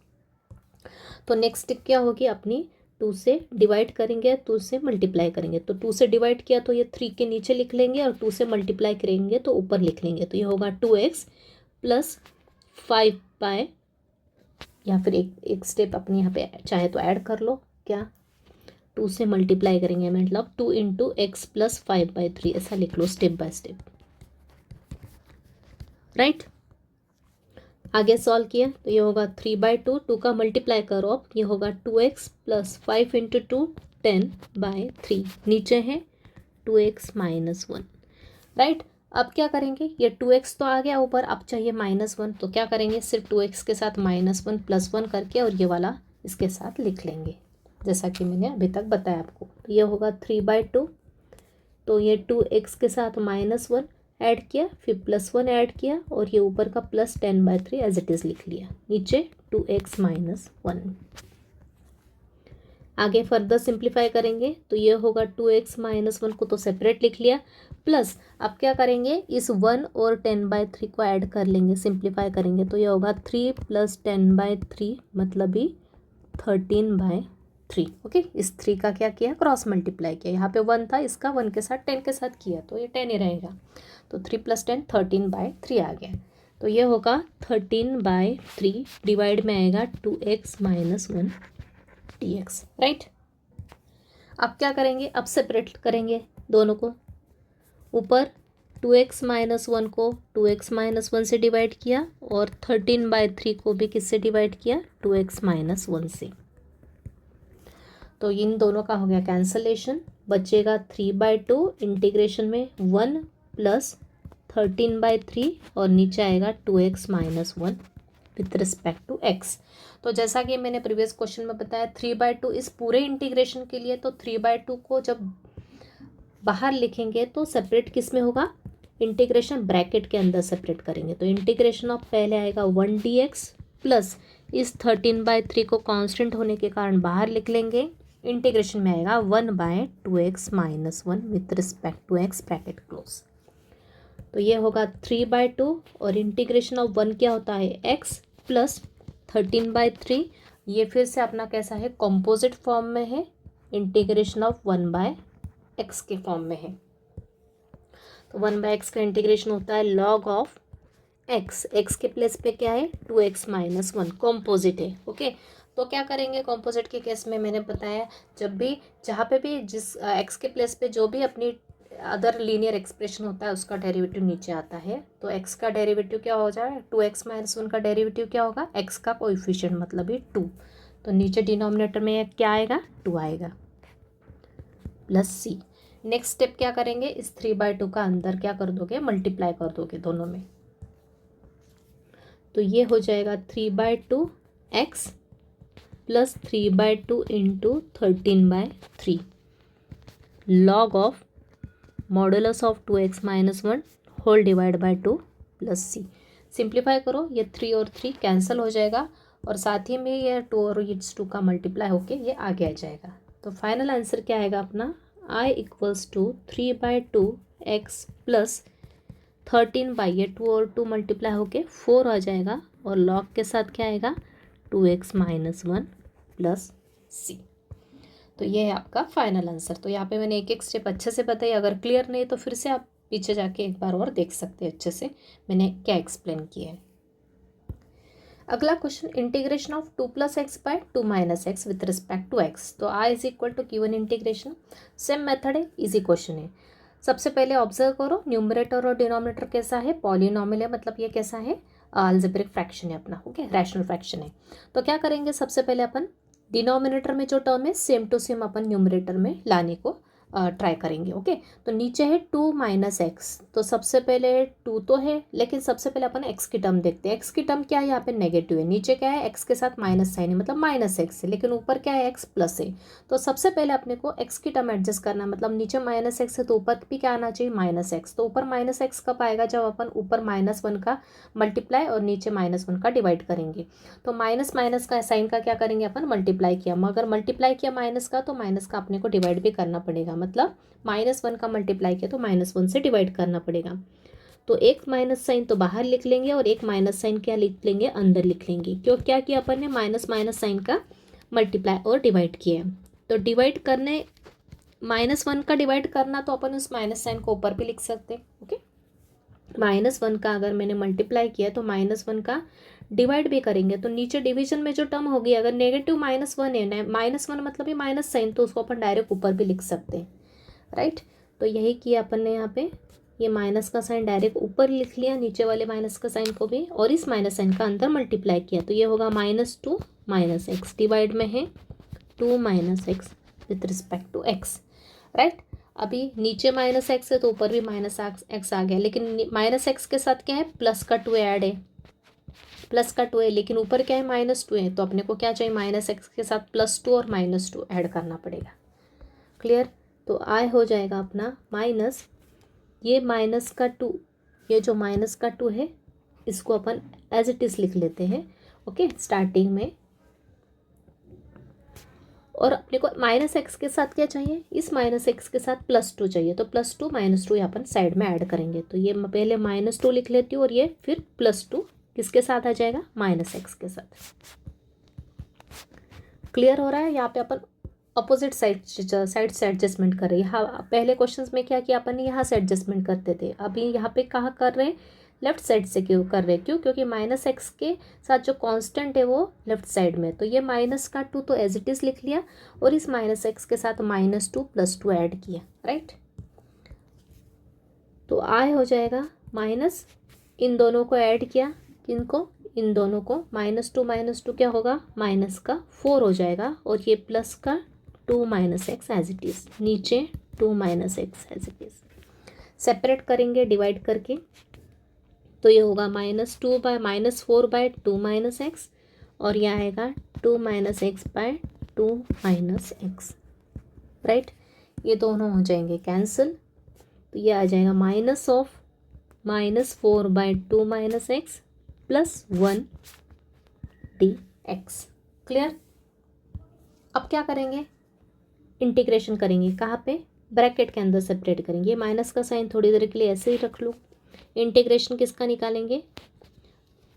तो नेक्स्ट स्टेप क्या होगी अपनी, 2 से डिवाइड करेंगे, 2 से मल्टीप्लाई करेंगे, तो 2 से डिवाइड किया तो ये 3 के नीचे लिख लेंगे, और 2 से मल्टीप्लाई करेंगे तो ऊपर लिख लेंगे, तो ये होगा 2x प्लस 5 या फिर एक स्टेप अपने यहाँ पे चाहे तो ऐड कर लो, क्या 2 से मल्टीप्लाई करेंगे मतलब 2 इंटू एक्स प्लस 5/3, ऐसा लिख लो स्टेप बाय स्टेप। राइट, आगे सॉल्व किया तो ये होगा 3/2, 2 का मल्टीप्लाई करो, अब ये होगा 2x प्लस 5 इंटू 2 10/3, नीचे है 2x माइनस 1। राइट, अब क्या करेंगे, ये 2x तो आ गया ऊपर, अब चाहिए -1, तो क्या करेंगे, सिर्फ 2x के साथ -1 प्लस 1 करके और ये वाला इसके साथ लिख लेंगे, जैसा कि मैंने अभी तक बताया आपको। तो ये होगा 3/2, तो ये 2x के साथ -1 ऐड किया, फिर +1 ऐड किया, और ये ऊपर का प्लस 10/3 एज इट इज़ लिख लिया, नीचे 2x माइनस 1। आगे फर्दर सिंप्लीफाई करेंगे तो ये होगा 2x माइनस 1 को तो सेपरेट लिख लिया, प्लस अब क्या करेंगे, इस 1 और 10/3 को ऐड कर लेंगे, सिंप्लीफाई करेंगे तो ये होगा 3 + 10/3 मतलब ही 13/3। ओके, इस 3 का क्या किया, क्रॉस मल्टीप्लाई किया, यहाँ पे 1 था, इसका 1 के साथ 10 के साथ किया तो ये 10 ही रहेगा, तो 3 + 10 13/3 आ गया। तो ये होगा 13/3, डिवाइड में आएगा 2x माइनस 1 dx। राइट, अब क्या करेंगे, अब सेपरेट करेंगे दोनों को, ऊपर 2x माइनस 1 को 2x माइनस 1 से डिवाइड किया, और 13/3 को भी किससे डिवाइड किया, 2x माइनस 1 से। तो इन दोनों का हो गया कैंसलेशन, बचेगा 3/2, इंटीग्रेशन में 1 प्लस 13/3 और नीचे आएगा 2x minus 1 with respect to x। तो जैसा कि मैंने प्रीवियस क्वेश्चन में बताया 3/2 इस पूरे इंटीग्रेशन के लिए, तो 3/2 को जब बाहर लिखेंगे तो सेपरेट किस में होगा, इंटीग्रेशन ब्रैकेट के अंदर सेपरेट करेंगे, तो इंटीग्रेशन ऑफ पहले आएगा 1 dx प्लस इस 13/3 को कांस्टेंट होने के कारण बाहर लिख लेंगे, इंटीग्रेशन में आएगा 1/2x minus 1 with respect to x bracket close. तो ये होगा 3/2 और इंटीग्रेशन ऑफ 1 क्या होता है, x प्लस 13/3, ये फिर से अपना कैसा है, कॉम्पोजिट फॉर्म में है, इंटीग्रेशन ऑफ 1/x के फॉर्म में है। तो 1/x का इंटीग्रेशन होता है log ऑफ x के प्लेस पे क्या है, 2x माइनस 1, कॉम्पोजिट है। ओके, तो क्या करेंगे, कॉम्पोजिट के केस में मैंने बताया जब भी जहाँ पे भी जिस x के प्लेस पे जो भी अपनी अदर लीनियर एक्सप्रेशन होता है उसका डेरिवेटिव नीचे आता है, तो x का डेरिवेटिव क्या हो जाए, 2x माइनस 1 का डेरिवेटिव क्या होगा, x का कोएफिशिएंट मतलब ही 2, तो नीचे डिनोमिनेटर में क्या आएगा, 2 आएगा प्लस c। नेक्स्ट स्टेप क्या करेंगे, इस 3/2 का अंदर क्या कर दोगे, मल्टीप्लाई कर दोगे दोनों में, तो ये हो जाएगा 3/2x plus 3/2 into 13/3 log of modulus of 2x minus 1 whole divide by 2 plus c। Simplify करो, ये 3 और 3 कैंसिल हो जाएगा, और साथ ही में ये 2 और इट्स 2 का मल्टीप्लाई होके ये आगे आ जाएगा। तो फाइनल आंसर क्या आएगा अपना, i equals to 3/2x plus 13 ये 2 और 2 मल्टीप्लाई होके 4 आ जाएगा, और लॉग के साथ क्या आएगा, 2x माइनस 1 प्लस c। तो ये है आपका फाइनल आंसर। तो यहाँ पे मैंने एक एक स्टेप अच्छे से बताई, अगर क्लियर नहीं तो फिर से आप पीछे जाके एक बार और देख सकते हैं अच्छे से मैंने क्या एक्सप्लेन किया है। अगला question, integration of 2 + x by 2 - x with respect to x। तो i is equal to given integration, same method है, इजी क्वेश्चन है। सबसे पहले ऑब्जर्व करो न्यूमरेटर और डिनोमिनेटर कैसा है, पॉलिनॉमियल है, मतलब ये कैसा है, अलजेब्रिक फ्रैक्शन है अपना, ओके, रैशनल फ्रैक्शन है। तो क्या करेंगे, सबसे पहले अपन डिनोमिनेटर में जो टर्म है सेम टू सेम अपन न्यूमरेटर में लाने को ट्राई करेंगे। ओके, तो नीचे है 2 माइनस एक्स, तो सबसे पहले 2 तो है, लेकिन सबसे पहले अपन एक्स की टर्म देखते हैं। एक्स की टर्म क्या है, यहाँ पे नेगेटिव है, नीचे क्या है एक्स के साथ माइनस साइन है, मतलब माइनस एक्स है, लेकिन ऊपर क्या है एक्स प्लस है। तो सबसे पहले अपने को एक्स की टर्म एडजस्ट करना है, मतलब नीचे माइनस एक्स है तो ऊपर भी क्या आना चाहिए माइनस एक्स। तो ऊपर माइनस एक्स कब आएगा, जब अपन ऊपर -1 का मल्टीप्लाई और नीचे -1 का डिवाइड करेंगे। तो माइनस माइनस का साइन का क्या करेंगे अपन, मल्टीप्लाई किया, मगर मल्टीप्लाई किया माइनस का तो माइनस का अपने को डिवाइड भी करना पड़ेगा, मतलब -1 का मल्टीप्लाई किया तो -1 से डिवाइड करना पड़ेगा। तो एक माइनस साइन तो बाहर लिख लेंगे और एक माइनस साइन क्या लिख लेंगे, अंदर लिख लेंगे। क्यों, क्या किया अपन ने, माइनस माइनस साइन का मल्टीप्लाई और डिवाइड किया है। तो डिवाइड करने -1 का डिवाइड करना तो अपन उस माइनस साइन को ऊपर भी लिख सकते हैं। ओके, -1 का अगर मैंने मल्टीप्लाई किया तो -1 का डिवाइड भी करेंगे, तो नीचे डिवीजन में जो टर्म होगी, अगर नेगेटिव -1 है, -1 मतलब ही माइनस साइन, तो उसको अपन डायरेक्ट ऊपर भी लिख सकते हैं, राइट। तो यही किया अपन ने यहाँ पे, ये माइनस का साइन डायरेक्ट ऊपर लिख लिया, नीचे वाले माइनस का साइन को भी, और इस माइनस साइन का अंदर मल्टीप्लाई किया, तो ये होगा -2 माइनस एक्स, डिवाइड में है 2 minus x with respect to x, right. अभी नीचे माइनस एक्स है तो ऊपर भी माइनस एक्स आ गया, लेकिन माइनस एक्स के साथ क्या है, प्लस का 2 ऐड है, प्लस का 2 है, लेकिन ऊपर क्या है -2 है, तो अपने को क्या चाहिए, माइनस एक्स के साथ +2 और -2 ऐड करना पड़ेगा। क्लियर, तो आई हो जाएगा अपना माइनस, ये माइनस का 2, ये जो माइनस का 2 है इसको अपन एज इट इज़ लिख लेते हैं। ओके, स्टार्टिंग में, और अपने को माइनस एक्स के साथ क्या चाहिए, इस माइनस एक्स के साथ +2 चाहिए, तो +2 -2 यहाँ अपन साइड में ऐड करेंगे। तो ये पहले -2 लिख लेती हूँ और ये फिर +2 किसके साथ आ जाएगा, माइनस एक्स के साथ। क्लियर हो रहा है, यहाँ पे अपन अपोजिट साइड से एडजस्टमेंट कर रहे हैं। हाँ, पहले क्वेश्चंस में क्या किया अपन ने, यहाँ से एडजस्टमेंट करते थे, अभी यहाँ पे कहाँ कर रहे हैं, लेफ्ट साइड से क्यों कर रहे हैं, क्यों, क्योंकि माइनस एक्स के साथ जो कांस्टेंट है वो लेफ्ट साइड में, तो ये -2 तो एज इट इज़ लिख लिया, और इस माइनस एक्स के साथ -2 + 2 ऐड किया, राइट। तो आई हो जाएगा माइनस, इन दोनों को ऐड किया, किनको, इन दोनों को, -2 -2 क्या होगा, माइनस का 4 हो जाएगा, और ये प्लस का 2 minus x as it is, नीचे 2 minus x as it is. Separate करेंगे डिवाइड करके, तो ये होगा -4/2 माइनस एक्स, और यह आएगा 2 minus x/2 minus x, right. ये दोनों हो जाएंगे कैंसिल, तो ये आ जाएगा -4/2 माइनस एक्स +1 dx। क्लियर, अब क्या करेंगे, इंटीग्रेशन करेंगे, कहाँ पे, ब्रैकेट के अंदर सेपरेट करेंगे। माइनस का साइन थोड़ी देर के लिए ऐसे ही रख लो, इंटीग्रेशन किसका निकालेंगे,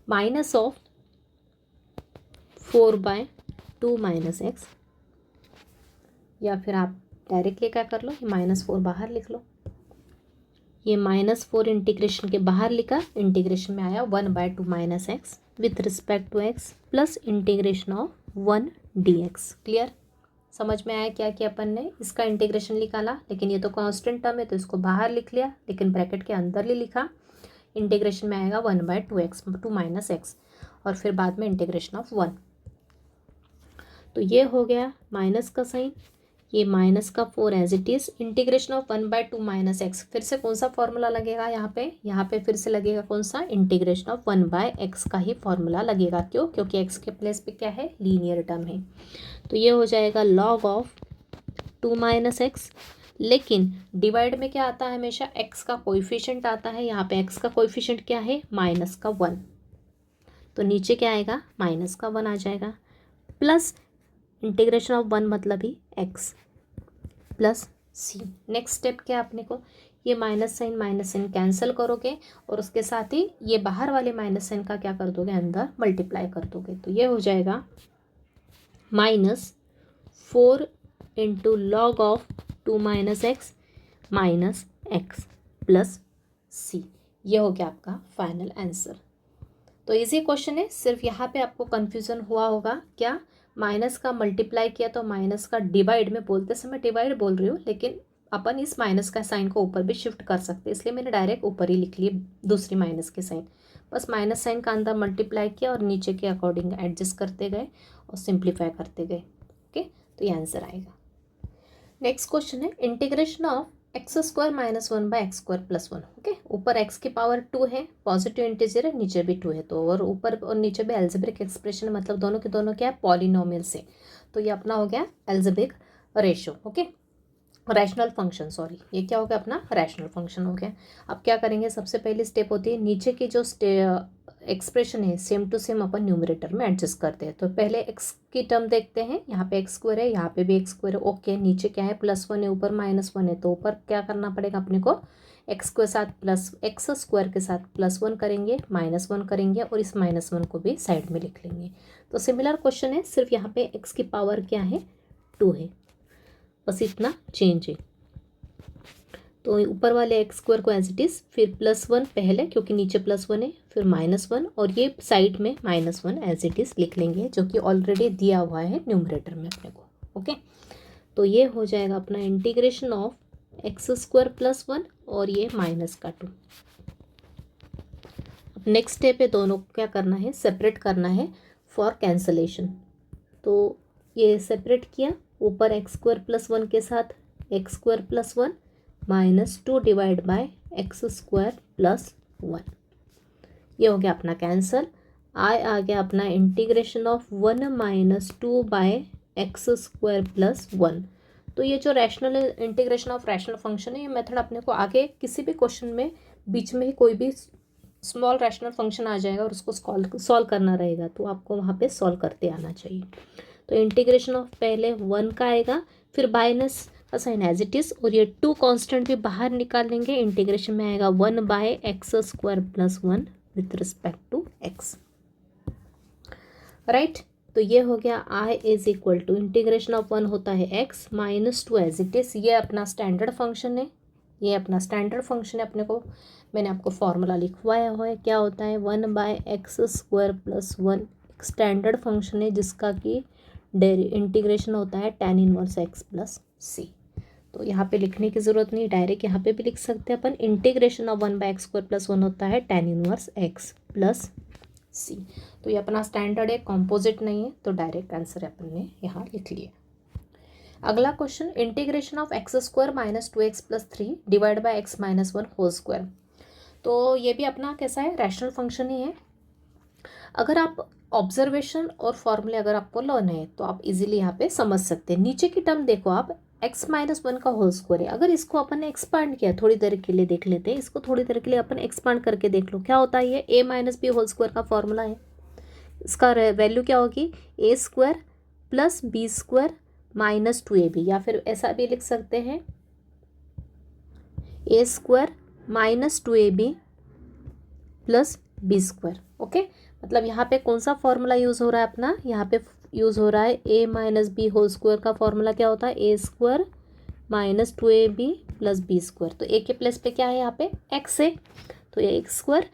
-4/2 माइनस एक्स, या फिर आप डायरेक्टली क्या कर लो, ये -4 बाहर लिख लो, ये -4 इंटीग्रेशन के बाहर लिखा, इंटीग्रेशन में आया 1/2 minus x with respect to x plus integration of 1 dx। Clear, समझ में आया क्या किया अपन ने, इसका इंटीग्रेशन निकाला, लेकिन ये तो कांस्टेंट टर्म है तो इसको बाहर लिख लिया, लेकिन ब्रैकेट के अंदर ही लिखा, इंटीग्रेशन में आएगा 1/2 माइनस एक्स, और फिर बाद में इंटीग्रेशन ऑफ 1। तो ये हो गया माइनस का साइन, ये माइनस का 4 as it is, integration of 1/2 minus x, फिर से कौन सा फॉर्मूला लगेगा यहाँ पे फिर से लगेगा कौन सा, इंटीग्रेशन ऑफ 1/x का ही फॉर्मूला लगेगा। क्यों, क्योंकि एक्स के प्लेस पे क्या है, लीनियर टर्म है, तो ये हो जाएगा log ऑफ 2 माइनस एक्स, लेकिन डिवाइड में क्या आता है, हमेशा एक्स का कोएफिशिएंट आता है, यहाँ पे एक्स का कोएफिशिएंट क्या है, -1, तो नीचे क्या आएगा, -1 आ जाएगा, प्लस इंटीग्रेशन ऑफ 1 मतलब ही एक्स प्लस सी। नेक्स्ट स्टेप क्या अपने को, ये माइनस साइन कैंसिल करोगे, और उसके साथ ही ये बाहर वाले माइनस साइन का क्या कर दोगे, अंदर मल्टीप्लाई कर दोगे, तो ये हो जाएगा -4 into log of 2 minus x minus x plus c. ये हो गया आपका फाइनल आंसर। तो इजी क्वेश्चन है, सिर्फ यहाँ पे आपको कन्फ्यूज़न हुआ होगा, क्या माइनस का मल्टीप्लाई किया तो माइनस का डिवाइड, में बोलते समय डिवाइड बोल रही हूँ, लेकिन अपन इस माइनस का साइन को ऊपर भी शिफ्ट कर सकते हैं, इसलिए मैंने डायरेक्ट ऊपर ही लिख लिए दूसरी माइनस के साइन, बस माइनस साइन का अंदर मल्टीप्लाई किया और नीचे के अकॉर्डिंग एडजस्ट करते गए और सिंप्लीफाई करते गए। ओके, तो ये आंसर आएगा। नेक्स्ट क्वेश्चन है integration of x square minus one by x square plus one. Okay, ऊपर एक्स की पावर 2 है, पॉजिटिव इंटीजर है, नीचे भी 2 है, तो और ऊपर और नीचे भी एल्जेब्रिक एक्सप्रेशन है, मतलब दोनों के दोनों क्या है, पॉलिनोमियल से। तो ये अपना हो गया algebraic ratio. Okay, rational function, sorry, ये क्या हो गया अपना रैशनल फंक्शन हो गया। अब क्या करेंगे, सबसे पहली स्टेप होती है नीचे की जो एक्सप्रेशन है सेम टू सेम अपन न्यूमरेटर में एडजस्ट करते हैं। तो पहले एक्स की टर्म देखते हैं, यहाँ पे एक्स स्क्वायर है, यहाँ पे भी एक्स स्क्वायर है। ओके, नीचे क्या है, प्लस वन है, ऊपर माइनस वन है, तो ऊपर क्या करना पड़ेगा अपने को, एक्स के साथ प्लस एक्स स्क्वायर के साथ प्लस वन करेंगे, माइनस वन करेंगे, और इस माइनस वन को भी साइड में लिख लेंगे। तो सिमिलर क्वेश्चन है, सिर्फ यहाँ पे एक्स की पावर क्या है, 2 है, बस इतना चेंज है। तो ऊपर वाले एक्स स्क्वायर को एज इट इज़, फिर प्लस वन पहले क्योंकि नीचे प्लस वन है, फिर माइनस वन, और ये साइड में minus one as it is लिख लेंगे, जो कि ऑलरेडी दिया हुआ है न्यूमरेटर में अपने को। ओके, तो ये हो जाएगा अपना integration of x square plus one और ये माइनस का 2। अब नेक्स्ट स्टेप है, दोनों को क्या करना है, सेपरेट करना है फॉर कैंसलेशन। तो ये सेपरेट किया, ऊपर एक्स स्क्वायर प्लस वन के साथ x square plus one minus 2 divide by x square plus one, ये हो गया अपना कैंसल। आ गया अपना integration of 1 minus 2 by x square plus one. तो ये जो rational integration of rational function है, ये मेथड अपने को आगे किसी भी क्वेश्चन में बीच में ही कोई भी स्मॉल रैशनल फंक्शन आ जाएगा और उसको सॉल्व करना रहेगा, तो आपको वहाँ पे सॉल्व करते आना चाहिए। तो इंटीग्रेशन ऑफ पहले 1 का आएगा, फिर माइनस का साइन एज इट इज़, और ये 2 कांस्टेंट भी बाहर निकाल लेंगे। इंटीग्रेशन में आएगा 1 by x square plus one with respect to x, right. तो ये हो गया I is equal to integration of 1 होता है x minus 2 as it is. ये अपना स्टैंडर्ड फंक्शन है, ये अपना स्टैंडर्ड फंक्शन है, अपने को मैंने आपको फॉर्मूला लिखवाया हुआ है, क्या होता है 1 by x square plus one, standard function है जिसका कि इंटीग्रेशन होता है tan inverse x plus c. तो यहाँ पे लिखने की ज़रूरत नहीं, डायरेक्ट यहाँ पे भी लिख सकते हैं अपन, integration of 1 by x square plus one होता है tan inverse x plus c. तो ये अपना स्टैंडर्ड है, कॉम्पोजिट नहीं है, तो डायरेक्ट आंसर अपन ने यहाँ लिख लिया। अगला question, integration of x square minus 2x plus 3 divide by x minus one whole square. तो ये भी अपना कैसा है, रैशनल फंक्शन ही है। अगर आप ऑब्जर्वेशन और फॉर्मूले अगर आपको लर्न है तो आप इजीली यहाँ पे समझ सकते हैं। नीचे की टर्म देखो आप, x माइनस वन का होल स्क्वायर है, अगर इसको अपन ने एक्सपांड किया, थोड़ी देर के लिए देख लेते हैं इसको, थोड़ी देर के लिए अपन एक्सपांड करके देख लो क्या होता है। ये a minus b whole square का फॉर्मूला है, इसका वैल्यू क्या होगी, a square plus b square minus 2ab, या फिर ऐसा भी लिख सकते हैं a square minus 2ab plus b square. Okay, मतलब यहाँ पे कौन सा फॉर्मूला यूज़ हो रहा है अपना, यहाँ पे यूज़ हो रहा है a minus b whole square का फॉर्मूला क्या होता है, a square minus 2ab plus b square. तो a के प्लेस पे क्या है, यहाँ पे x है, तो ये x square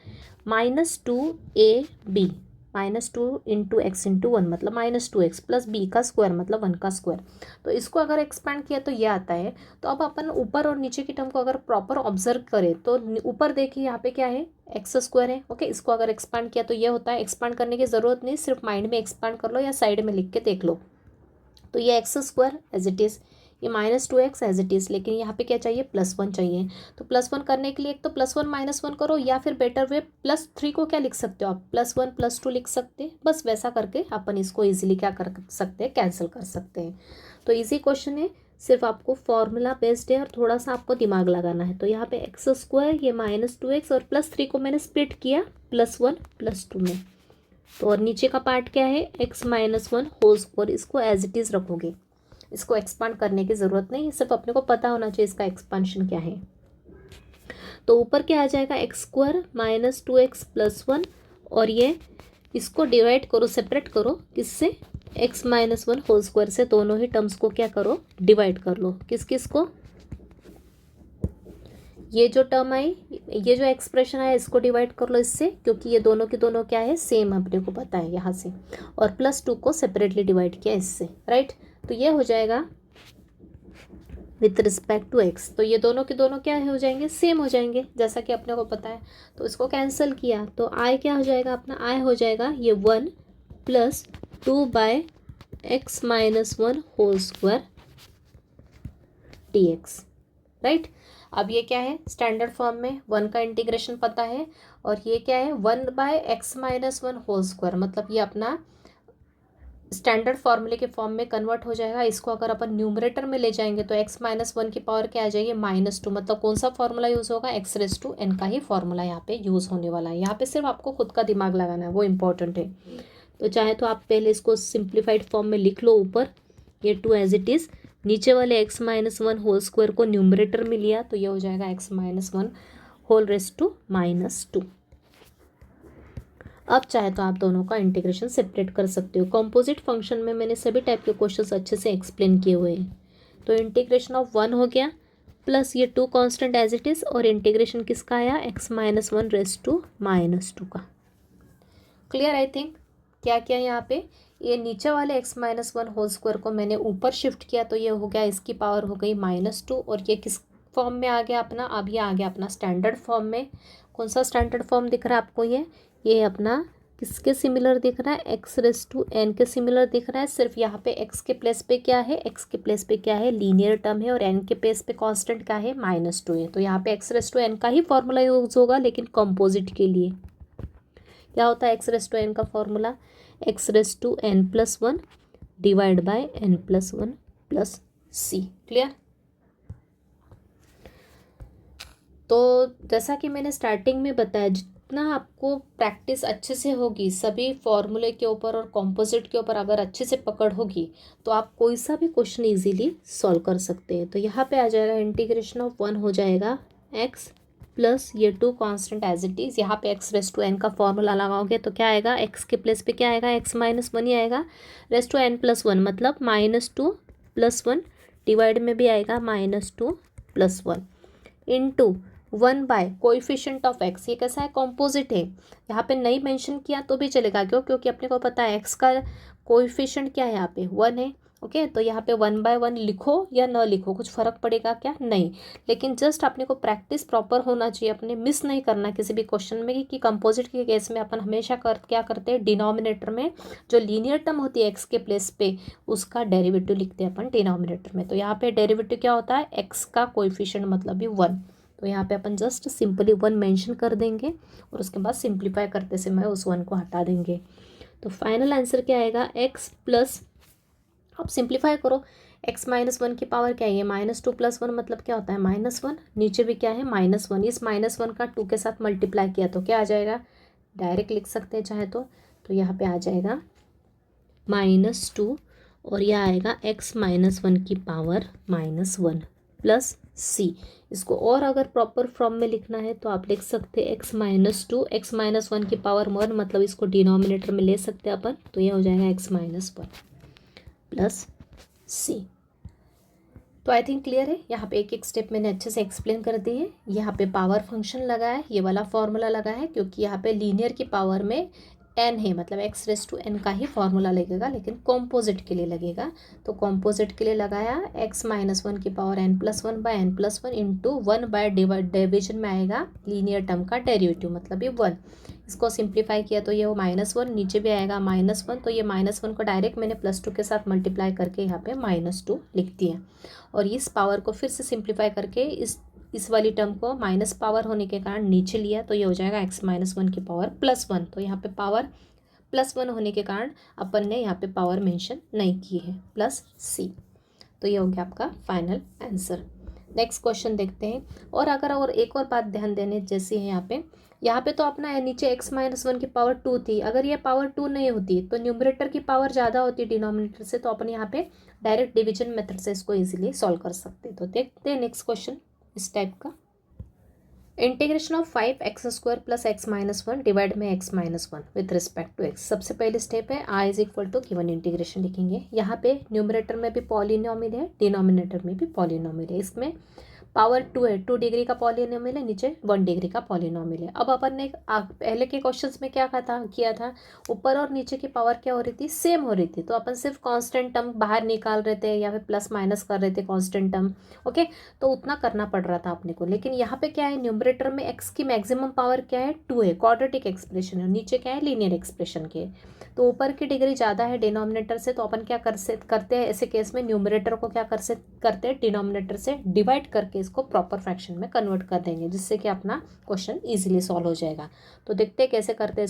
minus 2ab minus 2 into x into one, मतलब माइनस 2x प्लस बी का स्क्वायर मतलब 1 का स्क्वायर। तो इसको अगर एक्सपेंड किया तो ये आता है। तो अब अपन ऊपर और नीचे की टर्म को अगर प्रॉपर ऑब्जर्व करें तो ऊपर देखिए यहाँ पे क्या है, एक्स स्क्वायर है। ओके, इसको अगर एक्सपांड किया तो ये होता है। एक्सपांड करने की ज़रूरत नहीं, सिर्फ माइंड में एक्सपांड कर लो या साइड में लिख के देख लो। तो ये x square as it is, ये minus 2x as it is, लेकिन यहाँ पे क्या चाहिए, प्लस वन चाहिए। तो प्लस वन करने के लिए एक तो प्लस वन माइनस वन करो, या फिर बेटर वे प्लस 3 को क्या लिख सकते हो आप, प्लस 1 प्लस 2 लिख सकते हैं। बस वैसा करके अपन इसको इजीली क्या कर सकते हैं, कैंसिल कर सकते हैं। तो इजी क्वेश्चन है, सिर्फ आपको फॉर्मूला बेस्ड है और थोड़ा सा आपको दिमाग लगाना है। तो यहाँ पे एक्स स्क्वायर, ये माइनस 2x और प्लस 3 को मैंने स्प्लिट किया प्लस 1 प्लस 2 में। तो और नीचे का पार्ट क्या है, x minus one whole square, इसको एज इट इज़ रखोगे, इसको एक्सपांड करने की ज़रूरत नहीं, सिर्फ अपने को पता होना चाहिए इसका एक्सपांशन क्या है। तो ऊपर क्या आ जाएगा, x square minus 2x plus one, और ये इसको डिवाइड करो, सेपरेट करो, किससे, x minus one whole square से। दोनों ही टर्म्स को क्या करो, डिवाइड कर लो, किस किस को, ये जो टर्म आई, ये जो एक्सप्रेशन आया इसको डिवाइड कर लो इससे, क्योंकि ये दोनों के दोनों क्या है, सेम अपने को पता है यहाँ से। और प्लस 2 को सेपरेटली डिवाइड किया इससे, राइट। तो ये हो जाएगा विथ रिस्पेक्ट टू एक्स। तो ये दोनों के दोनों क्या हो जाएंगे, सेम हो जाएंगे, जैसा कि अपने को पता है। तो इसको कैंसिल किया तो आई क्या हो जाएगा अपना, आई हो जाएगा ये 1 plus 2 by x minus one whole square dx, right. अब ये क्या है, स्टैंडर्ड फॉर्म में 1 का इंटीग्रेशन पता है, और ये क्या है 1/x-1 होल स्क्वायर, मतलब ये अपना स्टैंडर्ड फॉर्मूले के फॉर्म में कन्वर्ट हो जाएगा। इसको अगर अपन न्यूमरेटर में ले जाएंगे तो x-1 की पावर क्या आ जाएगी -2, मतलब कौन सा फॉर्मूला यूज़ होगा, x⁻n का ही फॉर्मूला यहाँ पे यूज़ होने वाला है। यहाँ पे सिर्फ आपको खुद का दिमाग लगाना है, वो इंपॉर्टेंट है। तो चाहे तो आप पहले इसको सिंप्लीफाइड फॉर्म में लिख लो, ऊपर ये 2 एज इट इज़, नीचे वाले x-1 होल स्क्वायर को न्यूमरेटर में लिया तो ये हो जाएगा x-1 होल रेस टू -2। अब चाहे तो आप दोनों का इंटीग्रेशन सेपरेट कर सकते हो। कंपोजिट फंक्शन में मैंने सभी टाइप के क्वेश्चंस अच्छे से एक्सप्लेन किए हुए हैं। तो इंटीग्रेशन ऑफ 1 हो गया, प्लस ये 2 कांस्टेंट एज इट इज़, और इंटीग्रेशन किसका आया x-1 रेस टू -2 का। Clear I think. क्या किया यहाँ पे, ये नीचे वाले x-1 होल स्क्वायर को मैंने ऊपर शिफ्ट किया तो ये हो गया, इसकी पावर हो गई -2, और ये किस फॉर्म में आ गया अपना, अब ये आ गया अपना स्टैंडर्ड फॉर्म में। कौन सा स्टैंडर्ड फॉर्म दिख रहा है आपको, ये अपना किसके सिमिलर दिख रहा है, x⁻n के सिमिलर दिख रहा है। सिर्फ यहाँ पे x के प्लेस पे क्या है, x के प्लेस पे क्या है, लीनियर टर्म है, और n के प्लेस पे कांस्टेंट क्या है, -2 है। तो यहाँ पे x⁻n का ही फॉर्मूला यूज होगा, लेकिन कंपोजिट के लिए क्या होता है x⁻n का formula, x⁻n+1 divide by n+1 plus c। Clear. तो जैसा कि मैंने स्टार्टिंग में बताया, जितना आपको प्रैक्टिस अच्छे से होगी सभी फॉर्मूले के ऊपर और कॉम्पोजिट के ऊपर, अगर अच्छे से पकड़ होगी तो आप कोई सा भी क्वेश्चन इजीली सॉल्व कर सकते हैं। तो यहाँ पे आ जाएगा इंटीग्रेशन ऑफ 1 हो जाएगा x प्लस ये 2 कांस्टेंट एज इट इज़। यहाँ पे x⁻n का फॉर्मूला लगाओगे तो क्या आएगा, x के प्लेस पे क्या आएगा, x-1 ही आएगा, रेस टू n+1 मतलब -2 + 1, डिवाइड में भी आएगा -2 + 1 इंटू 1/, कोएफिशिएंट ऑफ x, ये कैसा है, कॉम्पोजिट है। यहाँ पे नहीं मेंशन किया तो भी चलेगा, क्यों, क्योंकि अपने को पता है x का कोएफिशिएंट क्या है, यहाँ पे 1 है। ओके, तो यहाँ पे 1/1 लिखो या न लिखो कुछ फ़र्क पड़ेगा क्या, नहीं। लेकिन जस्ट अपने को प्रैक्टिस प्रॉपर होना चाहिए, अपने मिस नहीं करना किसी भी क्वेश्चन में कि कंपोजिट के केस में अपन हमेशा क्या करते हैं, डिनोमिनेटर में जो लीनियर टर्म होती है x के प्लेस पे उसका डेरिवेटिव लिखते हैं अपन डिनोमिनेटर में। तो यहाँ पे डेरिवेटिव क्या होता है, x का कोएफिशिएंट मतलब भी 1। तो यहाँ पे अपन जस्ट सिंपली 1 मेंशन कर देंगे, और उसके बाद सिंप्लीफाई करते समय उस 1 को हटा देंगे। तो फाइनल आंसर क्या आएगा, x प्लस, आप सिंप्लीफाई करो, x-1 की पावर क्या है, ये -2 + 1 मतलब क्या होता है, -1, नीचे भी क्या है -1, इस -1 का 2 के साथ मल्टीप्लाई किया तो क्या आ जाएगा, डायरेक्ट लिख सकते हैं चाहे तो यहाँ पे आ जाएगा -2, और यह आएगा x-1 की पावर -1 प्लस c। इसको और अगर प्रॉपर फॉर्म में लिखना है तो आप लिख सकते हैं x-2, x-1 की पावर 1, मतलब इसको डिनोमिनेटर में ले सकते हैं अपन, तो यह हो जाएगा x-1 प्लस c। तो आई थिंक क्लियर है। यहाँ पे एक एक स्टेप मैंने अच्छे से एक्सप्लेन कर दी है। यहाँ पे पावर फंक्शन लगा है, ये वाला फॉर्मूला लगा है, क्योंकि यहाँ पे लीनियर की पावर में n है, मतलब x⁻n का ही फॉर्मूला लगेगा, लेकिन कॉम्पोजिट के लिए लगेगा। तो कॉम्पोजिट के लिए लगाया x-1 की पावर n+1/n+1 इंटू 1/, डिविजन में आएगा लीनियर टर्म का डेरिवेटिव मतलब ये 1। इसको सिंप्लीफाई किया तो ये वो -1, नीचे भी आएगा -1, तो ये -1 को डायरेक्ट मैंने +2 के साथ मल्टीप्लाई करके यहाँ पे -2 लिख दिया। और इस पावर को फिर से सिंप्लीफाई करके इस वाली टर्म को माइनस पावर होने के कारण नीचे लिया तो ये हो जाएगा x-1 की पावर +1। तो यहाँ पे पावर +1 होने के कारण अपन ने यहाँ पे पावर मेंशन नहीं की है, प्लस c। तो ये हो गया आपका फाइनल आंसर। नेक्स्ट क्वेश्चन देखते हैं। और अगर और एक और बात ध्यान देने जैसी है, यहाँ पे तो अपना नीचे x-1 की पावर 2 थी, अगर ये पावर 2 नहीं होती तो न्यूमरेटर की पावर ज़्यादा होती डिनोमिनेटर से, तो अपन यहाँ पे डायरेक्ट डिवीजन मेथड से इसको इजीली सॉल्व कर सकते। तो देखते हैं नेक्स्ट क्वेश्चन इस टाइप का। Integration of 5x² + x-1 divide में x-1 with respect to x। सबसे पहले स्टेप है i = गिवन इंटीग्रेशन लिखेंगे। यहाँ पे न्यूमरेटर में भी पॉलिनोमियल है, डिनोमिनेटर में भी पॉलिनोमियल है। इसमें पावर 2 है, 2 डिग्री का पॉलिनोमियल है, नीचे 1 डिग्री का पॉलिनोमियल है। अब अपन ने पहले के क्वेश्चंस में क्या किया था, ऊपर और नीचे की पावर क्या हो रही थी, सेम हो रही थी, तो अपन सिर्फ कांस्टेंट टर्म बाहर निकाल रहे थे या फिर प्लस माइनस कर रहे थे कांस्टेंट टर्म। ओके, तो उतना करना पड़ रहा था अपने को। लेकिन यहाँ पे क्या है, न्यूमरेटर में एक्स की मैक्सिमम पावर क्या है, 2 है, क्वाड्रेटिक एक्सप्रेशन है, नीचे क्या है, लीनियर एक्सप्रेशन के। तो ऊपर की डिग्री ज़्यादा है डिनोमिनेटर से, तो अपन क्या करते हैं ऐसे केस में, न्यूमरेटर को क्या करते हैं, डिनोमिनेटर से डिवाइड करके इसको प्रॉपर फ्रैक्शन में कन्वर्ट कर देंगे, जिससे कि अपना क्वेश्चन इजीली सॉल्व हो जाएगा। तो देखते हैं कैसे करते हैं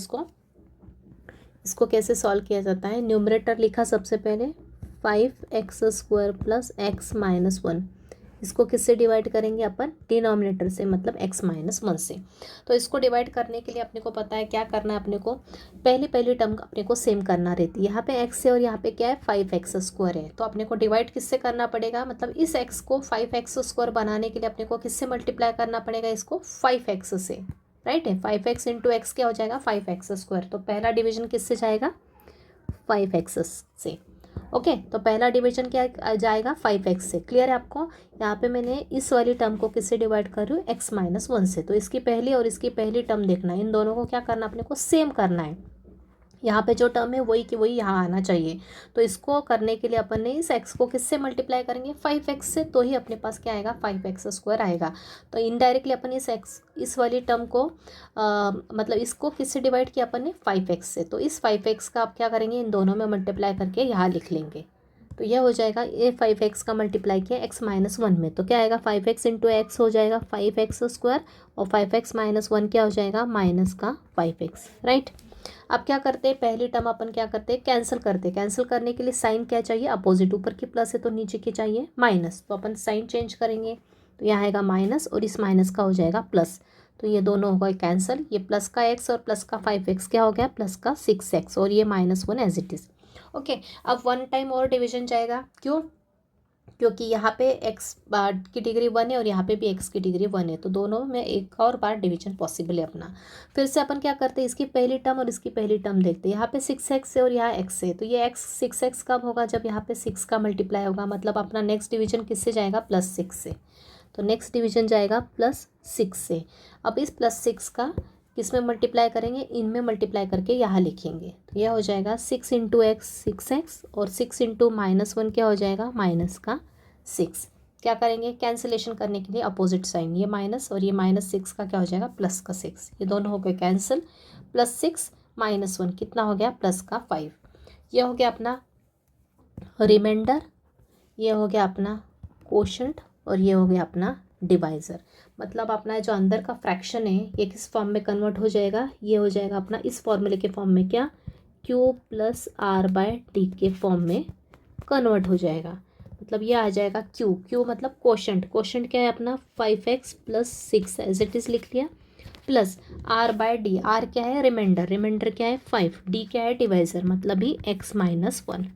इसको कैसे सॉल्व किया जाता है। न्यूमरेटर लिखा सबसे पहले 5x² प्लस x माइनस 1, इसको किससे डिवाइड करेंगे अपन, डिनोमिनेटर से, मतलब x माइनस 1 से। तो इसको डिवाइड करने के लिए अपने को पता है क्या करना है, अपने को पहली टर्म अपने को सेम करना रहती है। यहाँ पे x है और यहाँ पे क्या है, 5x² है, तो अपने को डिवाइड किससे करना पड़ेगा, मतलब इस x को 5x² बनाने के लिए अपने को किससे मल्टीप्लाई करना पड़ेगा, इसको 5x से, राइट है। 5x इंटू एक्स क्या हो जाएगा, 5x²। तो पहला डिवीजन किससे जाएगा, 5x से। ओके, तो पहला डिवीजन क्या जाएगा, 5x से। क्लियर है आपको। यहाँ पे मैंने इस वाली टर्म को किससे डिवाइड कर रही हूँ, x माइनस 1 से। तो इसकी पहली और इसकी पहली टर्म देखना है, इन दोनों को क्या करना, अपने को सेम करना है। यहाँ पे जो टर्म है वही की वही यहाँ आना चाहिए। तो इसको करने के लिए अपन ने इस x को किससे मल्टीप्लाई करेंगे, 5x से, तो ही अपने पास क्या आएगा, 5x² आएगा। तो इनडायरेक्टली अपन इस वाली टर्म को मतलब इसको किससे डिवाइड किया अपन ने, 5x से। तो इस 5x का आप क्या करेंगे, इन दोनों में मल्टीप्लाई करके यहाँ लिख लेंगे। तो यह हो जाएगा, ये 5x का मल्टीप्लाई किया x माइनस 1 में, तो क्या आएगा, 5x इंटू एक्स हो जाएगा 5x², और 5x माइनस 1 क्या हो जाएगा, माइनस का 5x, राइट। अब क्या करते हैं, पहली टर्म अपन क्या करते हैं, कैंसिल करते हैं। कैंसिल करने के लिए साइन क्या चाहिए, अपोजिट, ऊपर की प्लस है तो नीचे की चाहिए माइनस, तो अपन साइन चेंज करेंगे। तो यहाँ आएगा माइनस और इस माइनस का हो जाएगा प्लस, तो ये दोनों होगा कैंसिल। ये प्लस का x और प्लस का 5x क्या हो गया, प्लस का 6x, और ये -1 एज इट इज़। ओके, अब 1 टाइम और डिवीजन जाएगा, क्यों, क्योंकि यहाँ पे x की डिग्री 1 है और यहाँ पे भी x की डिग्री 1 है, तो दोनों में एक और बार डिवीजन पॉसिबल है अपना। फिर से अपन क्या करते हैं, इसकी पहली टर्म और इसकी पहली टर्म देखते हैं। यहाँ पे 6x है और यहाँ x है, तो ये 6x कब होगा, जब यहाँ पे 6 का मल्टीप्लाई होगा, मतलब अपना नेक्स्ट डिवीजन किससे जाएगा, +6 से। तो नेक्स्ट डिवीजन जाएगा +6 से। अब इस +6 का किस में मल्टीप्लाई करेंगे, इनमें मल्टीप्लाई करके यहाँ लिखेंगे। तो यह हो जाएगा 6 इंटू एक्स 6x, और 6 इंटू -1 क्या हो जाएगा, माइनस का 6। क्या करेंगे, कैंसिलेशन करने के लिए अपोजिट साइन, ये माइनस और ये -6 का क्या हो जाएगा, प्लस का 6, ये दोनों हो गए कैंसिल। +6 -1 कितना हो गया, प्लस का 5। यह हो गया अपना रिमाइंडर, ये हो गया अपना कोशेंट, और ये हो गया अपना डिवाइज़र। मतलब अपना जो अंदर का फ्रैक्शन है ये किस फॉर्म में कन्वर्ट हो जाएगा, ये हो जाएगा अपना इस फॉर्मूले के फॉर्म में, क्या, Q + R/T के फॉर्म में कन्वर्ट हो जाएगा। मतलब ये आ जाएगा Q मतलब कोशेंट क्या है अपना, 5x + 6 एज इट इज़ लिख लिया, प्लस R/D, R क्या है, रिमाइंडर क्या है 5, D क्या है, डिवाइज़र, मतलब ही x minus 1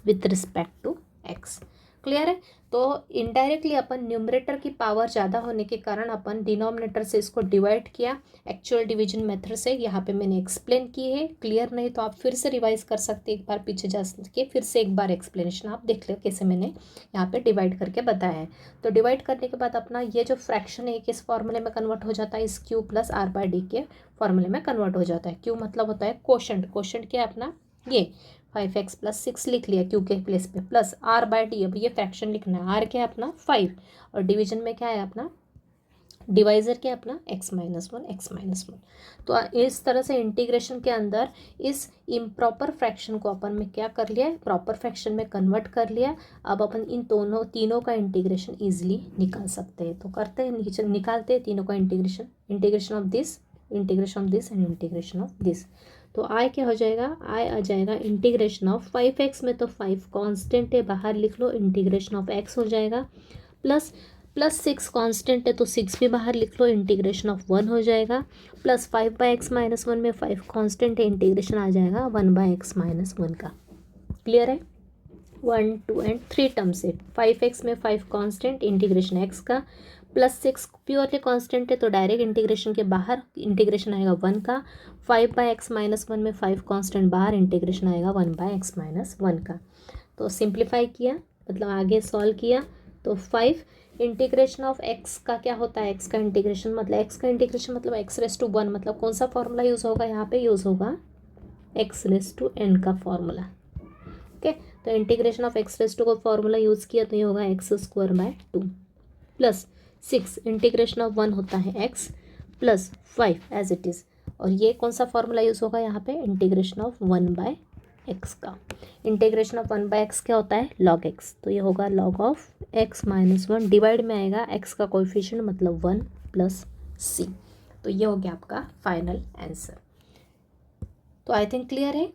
with respect to x। Clear है। तो इनडायरेक्टली अपन न्यूमरेटर की पावर ज़्यादा होने के कारण अपन डिनोमिनेटर से इसको डिवाइड किया एक्चुअल डिवीजन मेथड से। यहाँ पे मैंने एक्सप्लेन की है, क्लियर नहीं तो आप फिर से रिवाइज कर सकते हैं, एक बार पीछे जा के फिर से एक बार एक्सप्लेनेशन आप देख लो कैसे मैंने यहाँ पे डिवाइड करके बताया है। तो डिवाइड करने के बाद अपना ये जो फ्रैक्शन है किस फॉर्मूले में कन्वर्ट हो जाता है, इस Q + R/D के फॉर्मूले में कन्वर्ट हो जाता है। Q मतलब होता है कोशेंट क्या है अपना, ये 5x + 6 लिख लिया Q के प्लेस पे, प्लस R/D, अब ये फ्रैक्शन लिखना है, R क्या है अपना 5, और डिवीजन में क्या है अपना, डिवाइज़र क्या है अपना x माइनस 1। तो इस तरह से इंटीग्रेशन के अंदर इस इम्प्रॉपर फ्रैक्शन को अपन में क्या कर लिया है, प्रॉपर फ्रैक्शन में कन्वर्ट कर लिया। अब अपन इन तीनों का इंटीग्रेशन ईजिली निकाल सकते हैं। तो करते हैं, निकालते हैं तीनों का integration of this and integration of this. तो आई क्या हो जाएगा, आई आ जाएगा इंटीग्रेशन ऑफ 5x में, तो 5 कांस्टेंट है, बाहर लिख लो, इंटीग्रेशन ऑफ x हो जाएगा, प्लस 6 कांस्टेंट है तो 6 भी बाहर लिख लो, इंटीग्रेशन ऑफ 1 हो जाएगा, प्लस 5/x माइनस 1 में 5 कांस्टेंट है, इंटीग्रेशन आ जाएगा 1/x माइनस 1 का। क्लियर है। 1, 2 एंड 3 टर्म से 5x में 5 कांस्टेंट, इंटीग्रेशन x का, प्लस 6 प्योरली कांस्टेंट है तो डायरेक्ट इंटीग्रेशन के बाहर इंटीग्रेशन आएगा 1 का, 5/x माइनस 1 में 5 कांस्टेंट बाहर, इंटीग्रेशन आएगा 1/x माइनस 1 का। तो सिंप्लीफाई किया, मतलब आगे सॉल्व किया, तो 5 इंटीग्रेशन ऑफ एक्स का क्या होता है, एक्स का इंटीग्रेशन मतलब एक्स रेस टू वन, मतलब कौन सा फॉर्मूला यूज़ होगा यहाँ पे, यूज़ होगा एक्स रेस टू एन का फॉर्मूला। ओके, तो integration of x raise to का फॉर्मूला यूज़ किया तो ये होगा x square by 2 plus 6 integration of 1 होता है x plus 5 as it is, और ये कौन सा फॉर्मूला यूज़ होगा यहाँ पे, इंटीग्रेशन ऑफ 1 बाय एक्स का। इंटीग्रेशन ऑफ 1 बाय एक्स क्या होता है, लॉग एक्स, तो ये होगा log of x minus 1, divide में आएगा एक्स का कोएफिशिएंट मतलब 1 प्लस सी। तो ये हो गया आपका फाइनल आंसर। तो आई थिंक क्लियर है।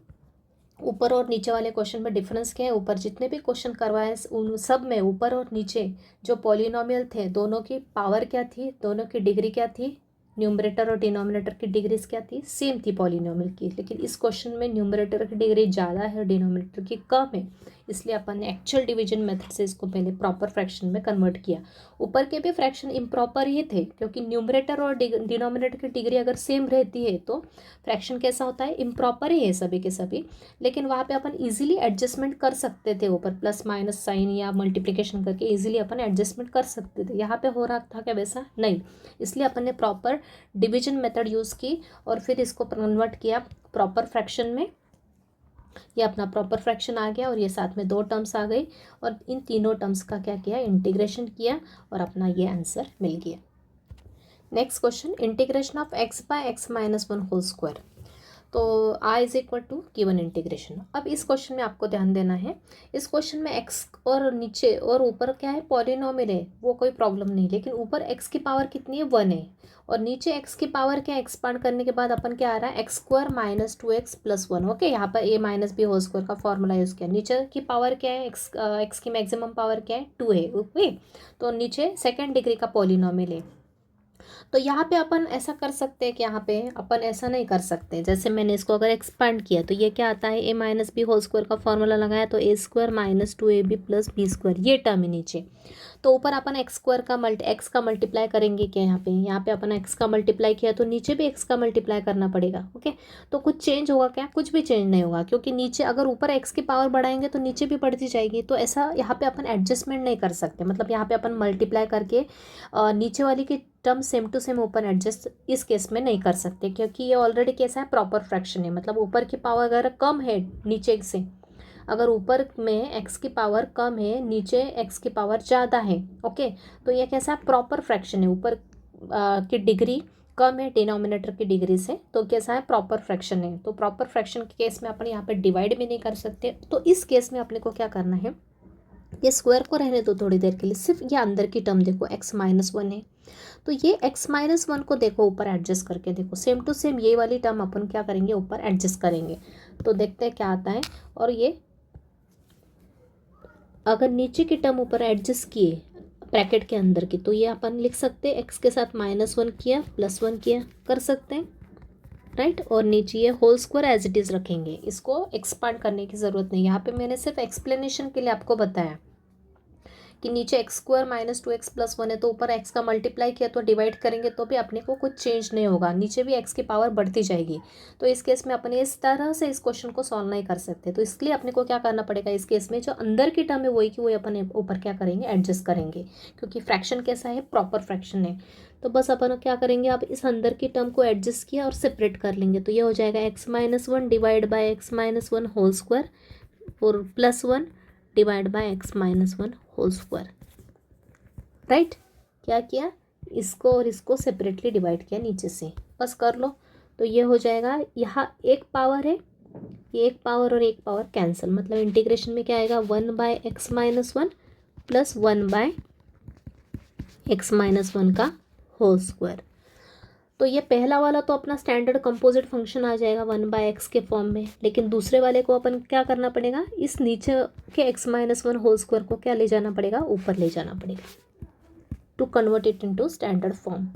ऊपर और नीचे वाले क्वेश्चन में डिफरेंस क्या है, ऊपर जितने भी क्वेश्चन करवाए उन सब में ऊपर और नीचे जो पॉलिनोमियल थे दोनों की पावर क्या थी, दोनों की डिग्री क्या थी, न्यूमरेटर और डिनोमिनेटर की डिग्रीज क्या थी, सेम थी पॉलिनोमियल की। लेकिन इस क्वेश्चन में न्यूमरेटर की डिग्री ज़्यादा है और डिनोमिनेटर की कम है, इसलिए अपन ने एक्चुअल डिवीजन मेथड से इसको पहले प्रॉपर फ्रैक्शन में कन्वर्ट किया। ऊपर के भी फ्रैक्शन इम्प्रॉपर ही थे, क्योंकि न्यूमरेटर और डिनोमिनेटर की डिग्री अगर सेम रहती है तो फ्रैक्शन कैसा होता है, इम्प्रॉपर ही है सभी के सभी। लेकिन वहाँ पे अपन इजीली एडजस्टमेंट कर सकते थे, ऊपर प्लस माइनस साइन या मल्टीप्लिकेशन करके इजीली अपन एडजस्टमेंट कर सकते थे। यहाँ पे हो रहा था क्या वैसा नहीं, इसलिए अपन ने प्रॉपर डिवीजन मेथड यूज़ की और फिर इसको कन्वर्ट किया प्रॉपर फ्रैक्शन में। ये अपना प्रॉपर फ्रैक्शन आ गया और ये साथ में 2 टर्म्स आ गई और इन तीनों टर्म्स का क्या किया, इंटीग्रेशन किया और अपना ये आंसर मिल गया। Next question, integration of x by x minus 1 whole square. तो I is equal to given integration. अब इस क्वेश्चन में आपको ध्यान देना है, इस क्वेश्चन में एक्स और नीचे और ऊपर क्या है, पॉलिनोमियल है, वो कोई प्रॉब्लम नहीं। लेकिन ऊपर एक्स की पावर कितनी है, 1 है, और नीचे एक्स की पावर क्या है, एक्सपांड करने के बाद अपन क्या आ रहा है, x square minus 2x plus 1। Okay, यहाँ पर ए माइनस बी होल स्क्वायर का फॉर्मूला यूज़ किया। नीचे की पावर क्या है, एक्स की मैक्सिमम पावर क्या है, 2 है। ओके, तो नीचे सेकेंड डिग्री का पॉलिनोमियल है। तो यहाँ पे अपन ऐसा कर सकते हैं कि यहाँ पे अपन ऐसा नहीं कर सकते, जैसे मैंने इसको अगर एक्सपांड किया तो ये क्या आता है, a minus b whole square का फॉर्मूला लगाया तो a square minus 2ab plus b square, ये टर्म है नीचे। तो ऊपर अपन एक्स स्क्वायर का एक्स का मल्टीप्लाई करेंगे क्या, यहाँ पे अपन एक्स का मल्टीप्लाई किया तो नीचे भी एक्स का मल्टीप्लाई करना पड़ेगा। ओके, तो कुछ चेंज होगा क्या, कुछ भी चेंज नहीं होगा, क्योंकि नीचे अगर ऊपर एक्स की पावर बढ़ाएंगे तो नीचे भी बढ़ती जाएगी। तो ऐसा यहाँ पे अपन एडजस्टमेंट नहीं कर सकते, मतलब यहाँ पे अपन मल्टीप्लाई करके नीचे वाली की टर्म सेम टू सेम ऊपर एडजस्ट इस केस में नहीं कर सकते, क्योंकि ये ऑलरेडी कैसा है, प्रॉपर फ्रैक्शन है। मतलब ऊपर की पावर अगर कम है नीचे से, अगर ऊपर में एक्स की पावर कम है, नीचे एक्स की पावर ज़्यादा है, ओके, तो ये कैसा प्रॉपर फ्रैक्शन है, ऊपर की डिग्री कम है डिनोमिनेटर की डिग्री से, तो कैसा है, प्रॉपर फ्रैक्शन है। तो प्रॉपर फ्रैक्शन के केस में अपन यहाँ पे डिवाइड भी नहीं कर सकते। तो इस केस में अपने को क्या करना है, ये स्क्वायर को रहने दो थोड़ी देर के लिए, सिर्फ ये अंदर की टर्म देखो, एक्स माइनस 1 है, तो ये एक्स माइनस 1 को देखो ऊपर एडजस्ट करके देखो, सेम टू सेम ये वाली टर्म अपन क्या करेंगे, ऊपर एडजस्ट करेंगे। तो देखते हैं क्या आता है। और ये अगर नीचे की टर्म ऊपर एडजस्ट किए ब्रैकेट के अंदर की, तो ये अपन लिख सकते हैं एक्स के साथ -1 किया प्लस 1 किया, कर सकते हैं, राइट। और नीचे ये whole square as it is रखेंगे, इसको एक्सपांड करने की ज़रूरत नहीं। यहाँ पे मैंने सिर्फ एक्सप्लेनेशन के लिए आपको बताया कि नीचे x square minus 2x plus 1 है, तो ऊपर एक्स का मल्टीप्लाई किया तो डिवाइड करेंगे तो भी अपने को कुछ चेंज नहीं होगा, नीचे भी एक्स की पावर बढ़ती जाएगी। तो इस केस में अपने इस तरह से इस क्वेश्चन को सॉल्व नहीं कर सकते। तो इसलिए अपने को क्या करना पड़ेगा, इस केस में जो अंदर की टर्म है वही की वही अपन ऊपर क्या करेंगे, एडजस्ट करेंगे, क्योंकि फ्रैक्शन कैसा है, प्रॉपर फ्रैक्शन है। तो बस अपन क्या करेंगे, अब इस अंदर की टर्म को एडजस्ट किया और सेपरेट कर लेंगे, तो ये हो जाएगा x minus 1 divide by x minus 1 whole square और plus 1 divide by x minus 1 whole square, right. क्या किया, इसको और इसको सेपरेटली डिवाइड किया नीचे से, बस कर लो। तो ये हो जाएगा, यहाँ एक पावर है, ये एक पावर और एक पावर कैंसिल, मतलब इंटीग्रेशन में क्या आएगा, 1 by x minus 1 plus 1 by x minus 1 का होल स्क्वायर। तो ये पहला वाला तो अपना स्टैंडर्ड कंपोजिट फंक्शन आ जाएगा 1 बाय एक्स के फॉर्म में, लेकिन दूसरे वाले को अपन क्या करना पड़ेगा, इस नीचे के एक्स माइनस 1 होल स्क्वायर को क्या ले जाना पड़ेगा, ऊपर ले जाना पड़ेगा to convert it into standard form.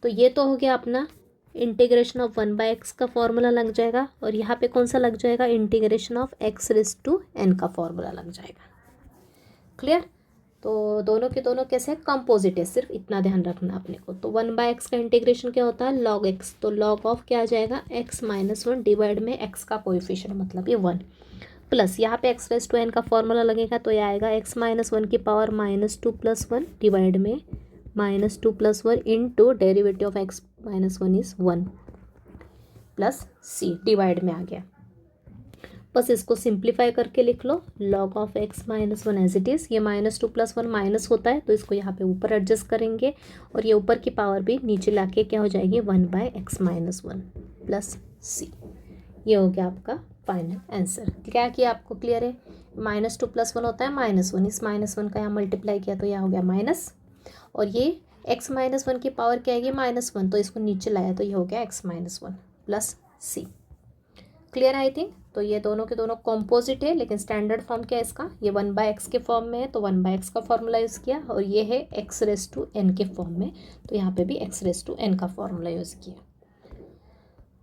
तो ये तो हो गया अपना इंटीग्रेशन ऑफ 1 बाय एक्स का फॉर्मूला लग जाएगा, और यहाँ पे कौन सा लग जाएगा, integration of x raise to n का फॉर्मूला लग जाएगा। क्लियर। तो दोनों के दोनों कैसे कंपोजिट है, सिर्फ इतना ध्यान रखना अपने को। तो 1 बाय एक्स का इंटीग्रेशन क्या होता है, लॉग एक्स, तो लॉग ऑफ क्या आ जाएगा, एक्स माइनस 1 डिवाइड में एक्स का कोएफिशिएंट मतलब ये 1, प्लस यहाँ पे एक्स रेस टू एन का फॉर्मूला लगेगा तो ये आएगा एक्स माइनस वन की power minus two plus one divide में minus two plus one into derivative of x minus one is one plus c divide में आ गया। बस इसको सिंप्लीफाई करके लिख लो, log of x minus one as it is. ये minus two plus one minus होता है तो इसको यहाँ पे ऊपर एडजस्ट करेंगे और ये ऊपर की पावर भी नीचे लाके क्या हो जाएगी, one by x minus one plus c. ये हो गया आपका फाइनल आंसर। क्या किया आपको क्लियर है? माइनस टू प्लस वन होता है माइनस वन, इस माइनस वन का यहाँ मल्टीप्लाई किया तो यह हो गया माइनस, और ये एक्स माइनस वन की पावर क्या आएगी माइनस वन, तो इसको नीचे लाया तो ये हो गया x minus one plus c. Clear I think. तो ये दोनों के दोनों कॉम्पोजिट है, लेकिन स्टैंडर्ड फॉर्म क्या है इसका, ये वन बाय एक्स के फॉर्म में है तो वन बाय एक्स का फॉर्मूला यूज़ किया, और ये है एक्स रेस टू एन के फॉर्म में तो यहाँ पे भी एक्स रेस टू एन का फॉर्मूला यूज़ किया।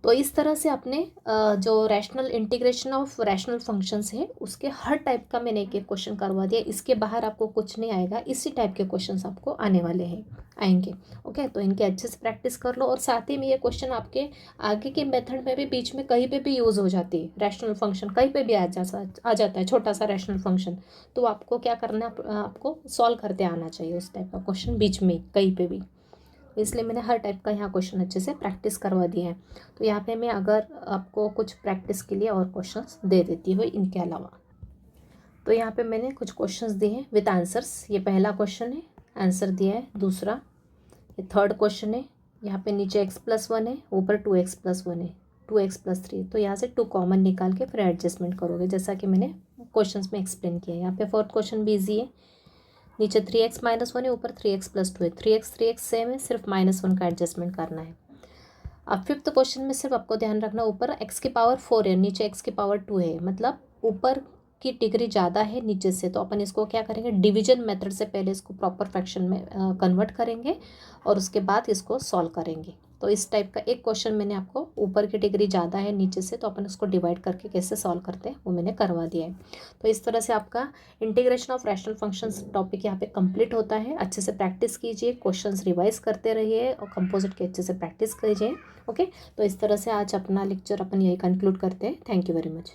तो इस तरह से अपने जो rational integration of rational functions है उसके हर टाइप का मैंने एक एक क्वेश्चन करवा दिया। इसके बाहर आपको कुछ नहीं आएगा, इसी टाइप के क्वेश्चंस आपको आने वाले हैं, आएंगे। ओके, तो इनके अच्छे से प्रैक्टिस कर लो, और साथ ही में ये क्वेश्चन आपके आगे के मेथड में भी बीच में कहीं पे भी यूज़ हो जाती है। रैशनल फंक्शन कहीं पे भी आ जाता है, छोटा सा रैशनल फंक्शन, तो आपको क्या करना है, आपको सॉल्व करते आना चाहिए उस टाइप का क्वेश्चन बीच में कहीं पे भी। इसलिए मैंने हर टाइप का यहाँ क्वेश्चन अच्छे से प्रैक्टिस करवा दिए हैं। तो यहाँ पे मैं अगर आपको कुछ प्रैक्टिस के लिए और क्वेश्चंस दे देती हूँ इनके अलावा। तो यहाँ पे मैंने कुछ क्वेश्चंस दिए हैं विद आंसर्स। ये पहला क्वेश्चन है, आंसर दिया है। दूसरा, ये थर्ड क्वेश्चन है। यहाँ पे नीचे एक्स प्लस वन है, ऊपर टू एक्स प्लस वन है, टू एक्स प्लस थ्री। तो यहाँ से टू कॉमन निकाल के फिर एडजस्टमेंट करोगे, जैसा कि मैंने क्वेश्चन में एक्सप्लेन किया है। यहाँ पे फोर्थ क्वेश्चन भी ईजी है। नीचे थ्री एक्स माइनस वन है, ऊपर थ्री एक्स प्लस टू है। थ्री एक्स सेम है, सिर्फ माइनस वन का एडजस्टमेंट करना है। अब फिफ्थ क्वेश्चन में सिर्फ आपको ध्यान रखना, ऊपर एक्स की पावर फोर है, नीचे एक्स की पावर टू है, मतलब ऊपर की डिग्री ज़्यादा है नीचे से, तो अपन इसको क्या करेंगे, डिवीजन मेथड से पहले इसको प्रॉपर फ्रैक्शन में कन्वर्ट करेंगे और उसके बाद इसको सॉल्व करेंगे। तो इस टाइप का एक क्वेश्चन मैंने आपको, ऊपर की डिग्री ज़्यादा है नीचे से, तो अपन उसको डिवाइड करके कैसे सॉल्व करते हैं वो मैंने करवा दिया है। तो इस तरह से आपका integration of rational functions topic यहाँ पे कंप्लीट होता है। अच्छे से प्रैक्टिस कीजिए, क्वेश्चंस रिवाइज करते रहिए और कंपोजिट के अच्छे से प्रैक्टिस कीजिए। ओके, तो इस तरह से आज अपना लेक्चर अपन यही कंक्लूड करते हैं। Thank you very much.